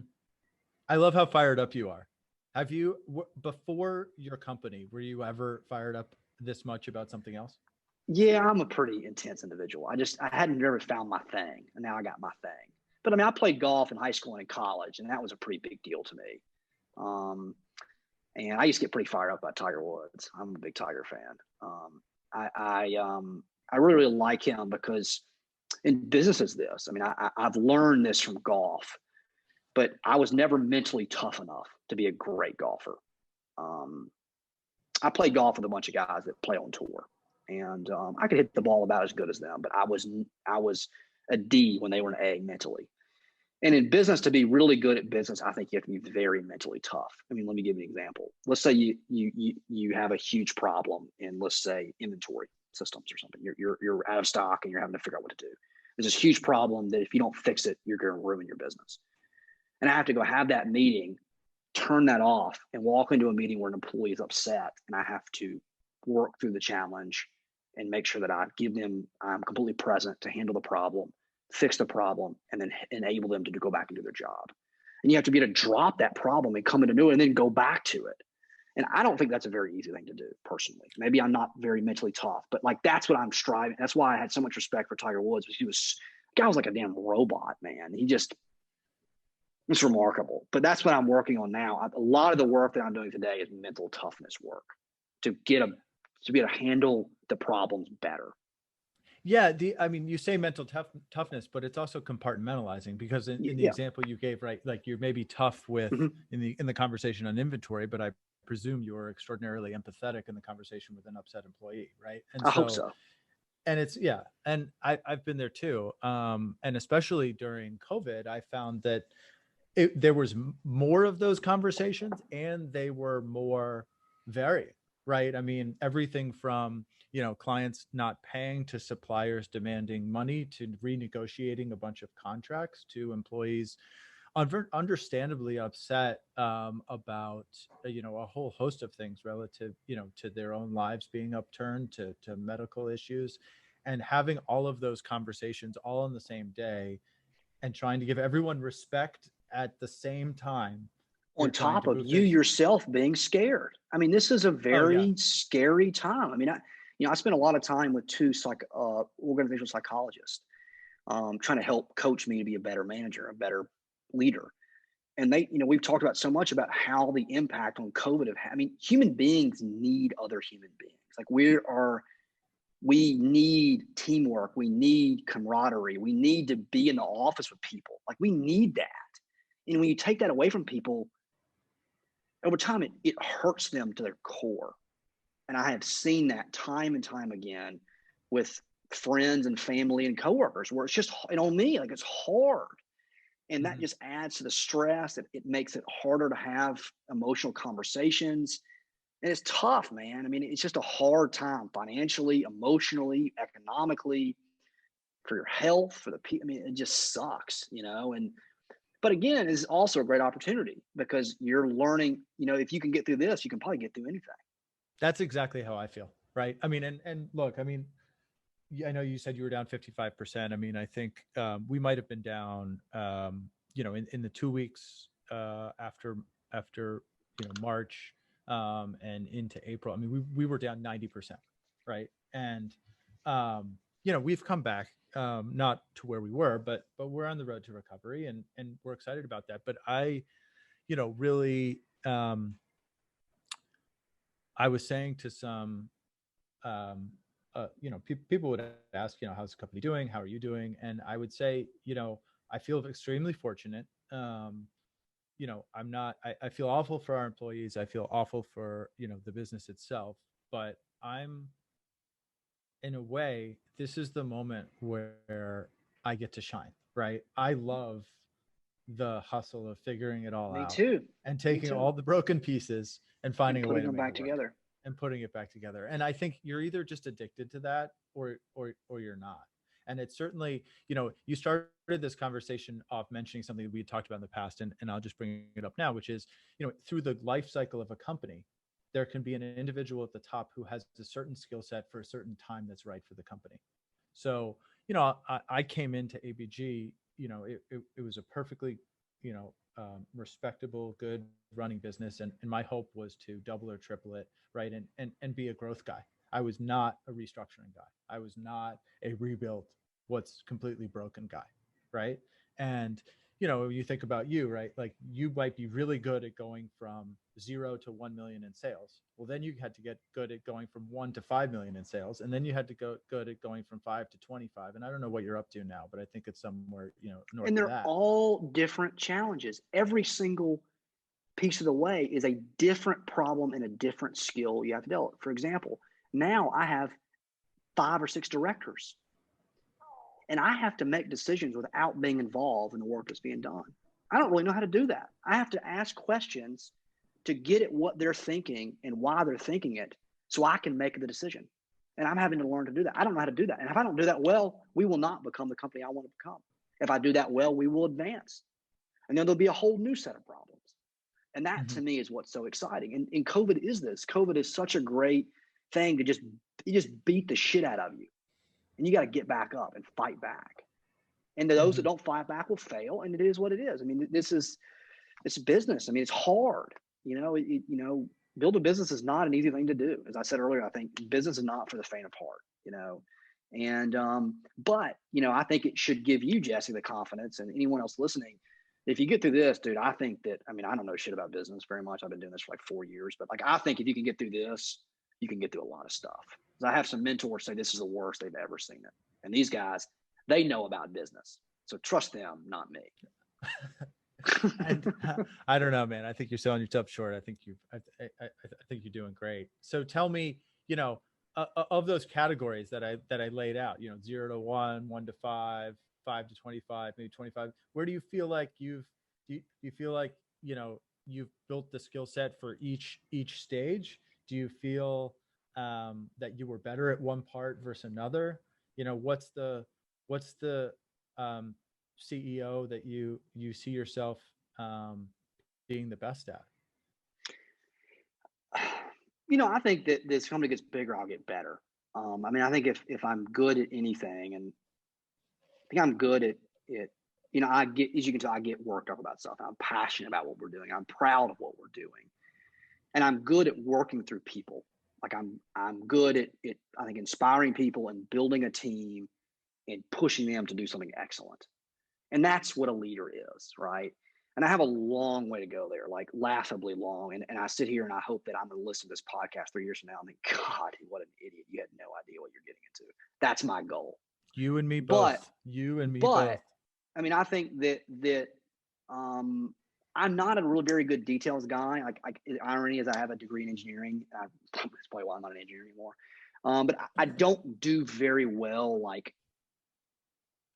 I love how fired up you are. Have you, before your company, were you ever fired up this much about something else? Yeah, I'm a pretty intense individual. I hadn't never found my thing, and now I got my thing. But I played golf in high school and in college, and that was a pretty big deal to me. And I used to get pretty fired up by Tiger Woods. I'm a big Tiger fan. I really, really like him because in business is this. I've learned this from golf. but I was never mentally tough enough to be a great golfer. I played golf with a bunch of guys that play on tour, and I could hit the ball about as good as them, but I was a D when they were an A mentally. And in business, to be really good at business, I think you have to be very mentally tough. I mean, let me give you an example. Let's say you have a huge problem in, let's say, inventory systems or something. You're out of stock and you're having to figure out what to do. There's this huge problem that if you don't fix it, you're going to ruin your business. And I have to go have that meeting, turn that off, and walk into a meeting where an employee is upset, and I have to work through the challenge and make sure that I'm completely present to handle the problem, fix the problem, and then enable them to go back and do their job. And you have to be able to drop that problem and come into new and then go back to it. And I don't think that's a very easy thing to do personally. Maybe I'm not very mentally tough, but like that's what I'm striving. That's why I had so much respect for Tiger Woods. The guy was like a damn robot, man. It's remarkable. But that's what I'm working on now. A lot of the work that I'm doing today is mental toughness work to be able to handle the problems better. Yeah, I mean, you say mental toughness, but it's also compartmentalizing, because in the example you gave, right, like you're maybe tough with in the conversation on inventory, but I presume you're extraordinarily empathetic in the conversation with an upset employee, right? And I hope so. And it's and I've been there too, and especially during COVID, I found that there was more of those conversations, and they were more varying, right? I mean, everything from clients not paying to suppliers demanding money to renegotiating a bunch of contracts to employees understandably upset about a whole host of things relative to their own lives being upturned, to medical issues, and having all of those conversations all on the same day and trying to give everyone respect at the same time, on top of you yourself being scared. I mean, this is a very scary time. I mean, I spent a lot of time with two organizational psychologists trying to help coach me to be a better manager, a better leader. And we've talked about so much about how the impact on COVID I mean, human beings need other human beings. Like we need teamwork. We need camaraderie. We need to be in the office with people. Like we need that. And when you take that away from people, over time, it hurts them to their core. And I have seen that time and time again with friends and family and coworkers, where it's just, on me, like it's hard. And that just adds to the stress. It makes it harder to have emotional conversations. And it's tough, man. I mean, it's just a hard time financially, emotionally, economically, for your health, for the people. I mean, it just sucks, but again, it's also a great opportunity because you're learning, if you can get through this, you can probably get through anything. That's exactly how I feel. Right. I mean, and look, I mean, I know you said you were down 55%. I mean, I think we might've been down, in the 2 weeks after March and into April. I mean, we were down 90%. Right. And, we've come back, not to where we were, but we're on the road to recovery, and we're excited about that. But I really, I was saying to some, people would ask, how's the company doing? How are you doing? And I would say, I feel extremely fortunate. I feel awful for our employees. I feel awful for, the business itself, but in a way, this is the moment where I get to shine, right? I love the hustle of figuring it all out. Me too. And taking all the broken pieces and finding a way to putting them back together. And putting it back together. And I think you're either just addicted to that or you're not. And it's certainly, you started this conversation off mentioning something that we had talked about in the past, and I'll just bring it up now, which is, through the life cycle of a company, there can be an individual at the top who has a certain skill set for a certain time that's right for the company. So, I came into ABG, it was a perfectly, respectable, good running business. And my hope was to double or triple it, right? And be a growth guy. I was not a restructuring guy. I was not a rebuild what's completely broken guy, right? And, you think about you, right? Like you might be really good at going from 0 to 1 million in sales. Well, then you had to get good at going from 1 to 5 million in sales. And then you had to go good at going from 5 to 25. And I don't know what you're up to now, but I think it's somewhere, north And of they're that. all different challenges. Every single piece of the way is a different problem and a different skill you have to develop. For example, now I have 5 or 6 directors, and I have to make decisions without being involved in the work that's being done. I don't really know how to do that. I have to ask questions to get at what they're thinking and why they're thinking it so I can make the decision. And I'm having to learn to do that. I don't know how to do that. And if I don't do that well, we will not become the company I want to become. If I do that well, we will advance. And then there'll be a whole new set of problems. And that to me is what's so exciting. And COVID is this. COVID is such a great thing to just beat the shit out of you. And you got to get back up and fight back. And those that don't fight back will fail. And it is what it is. I mean, it's business. I mean, it's hard. Build a business is not an easy thing to do. As I said earlier, I think business is not for the faint of heart, And, I think it should give you, Jesse, the confidence, and anyone else listening. If you get through this, dude, I think that, I don't know shit about business very much. I've been doing this for like 4 years, but I think if you can get through this, you can get through a lot of stuff. I have some mentors say this is the worst they've ever seen it. And these guys, they know about business. So trust them, not me. And I don't know, man. I think you're selling yourself short. I think I think you're doing great. So tell me, of those categories that I laid out, 0 to 1, 1 to 5, 5 to 25, maybe 25. Where do you feel like you feel like you've built the skill set for each stage? Do you feel that you were better at one part versus another? What's the CEO that you see yourself being the best at? I think that this company gets bigger, I'll get better. I think if I'm good at anything, and I think I'm good at it, I get, as you can tell, I get worked up about stuff. I'm passionate about what we're doing. I'm proud of what we're doing, and I'm good at working through people. Like I'm good at it. I think inspiring people and building a team and pushing them to do something excellent. And that's what a leader is, right? And I have a long way to go there, like laughably long. And I sit here and I hope that I'm going to listen to this podcast 3 years from now and think, God, what an idiot. You had no idea what you're getting into. That's my goal. You and me both. Both. I think that I'm not a really very good details guy. Like the irony is I have a degree in engineering. That's probably why I'm not an engineer anymore. But I don't do very well. Like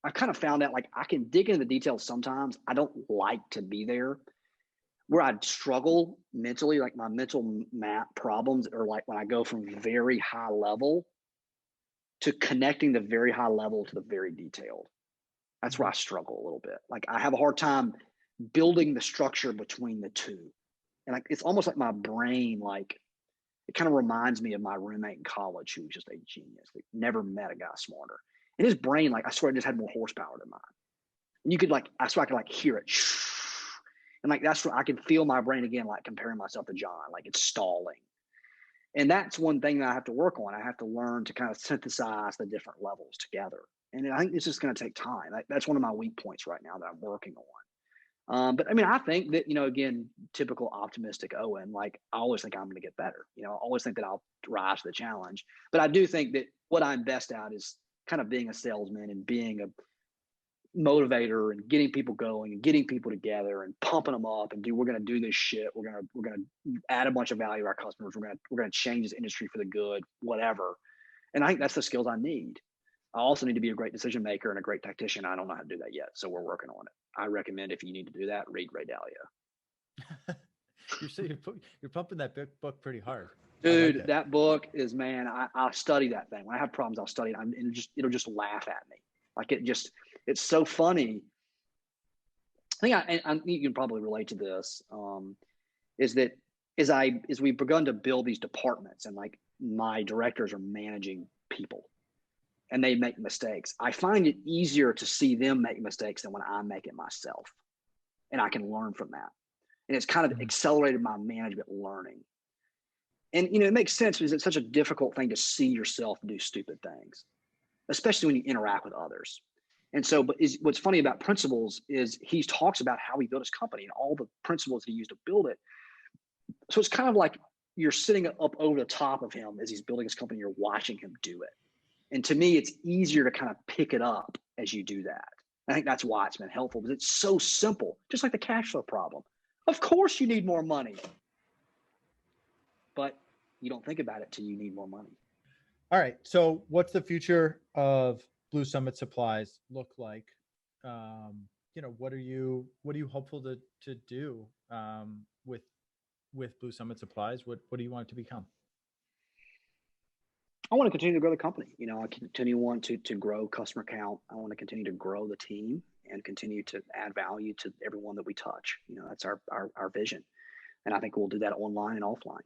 I kind of found out, like I can dig into the details sometimes. I don't like to be there. Where I'd struggle mentally, like my mental map problems are like when I go from very high level to connecting the very high level to the very detailed. That's where I struggle a little bit. Like I have a hard time building the structure between the two. And like it's almost like my brain, like it kind of reminds me of my roommate in college who was just a genius. Like never met a guy smarter. And his brain, like I swear, just had more horsepower than mine. And you could I could like hear it. And like that's where I can feel my brain again, like comparing myself to John, like it's stalling. And that's one thing that I have to work on. I have to learn to kind of synthesize the different levels together. And I think it's just going to take time. That's one of my weak points right now that I'm working on. But I think that, again, typical optimistic Owen, like I always think I'm going to get better. I always think that I'll rise to the challenge. But I do think that what I'm best at is kind of being a salesman and being a motivator and getting people going and getting people together and pumping them up and we're going to do this shit. We're going to add a bunch of value to our customers. We're going to change this industry for the good, whatever. And I think that's the skills I need. I also need to be a great decision maker and a great tactician. I don't know how to do that yet. So we're working on it. I recommend if you need to do that, read Ray Dalio. You're pumping that book pretty hard. Dude, like that book is, man, I'll study that thing. When I have problems, I'll study it. And it'll just laugh at me. Like it's so funny. I think you can probably relate to this. Is that as we've begun to build these departments and like my directors are managing people and they make mistakes, I find it easier to see them make mistakes than when I make it myself. And I can learn from that. And it's kind of accelerated my management learning. And, it makes sense because it's such a difficult thing to see yourself do stupid things, especially when you interact with others. And so, but what's funny about principles is he talks about how he built his company and all the principles he used to build it. So it's kind of like you're sitting up over the top of him as he's building his company. You're watching him do it. And to me, it's easier to kind of pick it up as you do that. I think that's why it's been helpful, because it's so simple, just like the cash flow problem. Of course you need more money, but you don't think about it till you need more money. All right. So what's the future of Blue Summit Supplies look like? What are you hopeful to do with Blue Summit Supplies? What do you want it to become? I want to continue to grow the company. I want to grow customer count. I want to continue to grow the team and continue to add value to everyone that we touch. That's our vision. And I think we'll do that online and offline.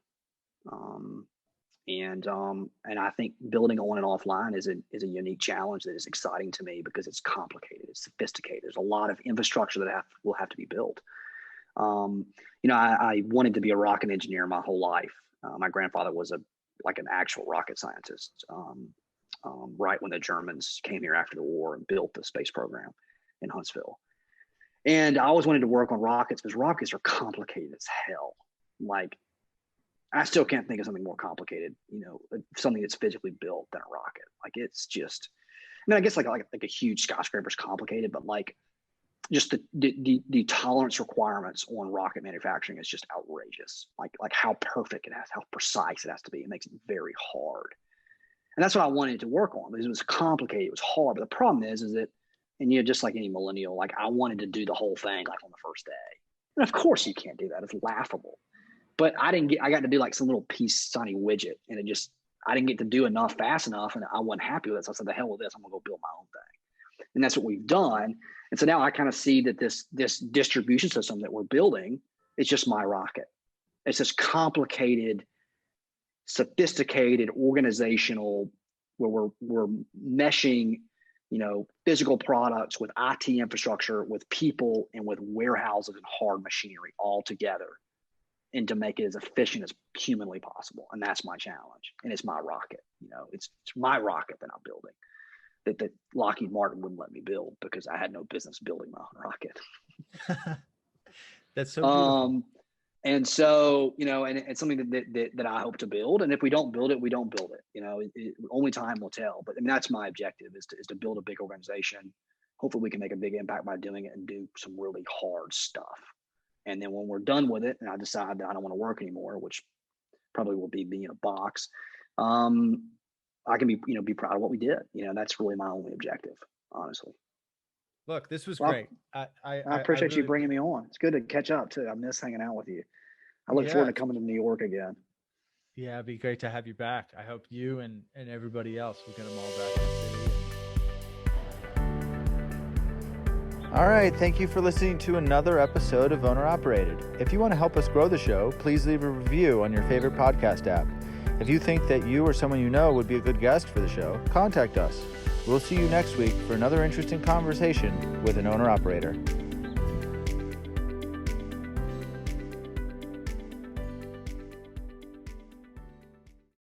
And I think building on and offline is a unique challenge that is exciting to me because it's complicated, it's sophisticated. There's a lot of infrastructure that will have to be built. I wanted to be a rocket engineer my whole life. My grandfather was an actual rocket scientist, right when the Germans came here after the war and built the space program in Huntsville. And I always wanted to work on rockets because rockets are complicated as hell. I still can't think of something more complicated, something that's physically built than a rocket. It's just, I guess like a huge skyscraper is complicated, but just the tolerance requirements on rocket manufacturing is just outrageous. Like how perfect it has, how precise it has to be. It makes it very hard. And that's what I wanted to work on because it was complicated. It was hard. But the problem is that, and just like any millennial, I wanted to do the whole thing on the first day. And of course you can't do that. It's laughable. But I got to do some little piece, tiny widget. And I didn't get to do enough fast enough. And I wasn't happy with it. So I said, the hell with this, I'm gonna go build my own thing. And that's what we've done. And so now I kind of see that this distribution system that we're building is just my rocket. It's this complicated, sophisticated, organizational, where we're meshing, physical products with IT infrastructure, with people, and with warehouses and hard machinery all together, and to make it as efficient as humanly possible. And that's my challenge. And it's my rocket. It's my rocket that I'm building. That Lockheed Martin wouldn't let me build because I had no business building my own rocket. That's so beautiful. And so, and it's something that I hope to build. And if we don't build it, we don't build it. Only time will tell. But that's my objective is to build a big organization. Hopefully we can make a big impact by doing it and do some really hard stuff. And then when we're done with it and I decide that I don't want to work anymore, which probably will be in a box, I can be proud of what we did. That's really my only objective, honestly. Look, this was great. I appreciate you bringing me on. It's good to catch up too. I miss hanging out with you. I look forward to coming to New York again. Yeah, it'd be great to have you back. I hope you and everybody else will get them all back in the city. All right, thank you for listening to another episode of Owner Operated. If you want to help us grow the show, please leave a review on your favorite podcast app. If you think that you or someone you know would be a good guest for the show, contact us. We'll see you next week for another interesting conversation with an owner-operator.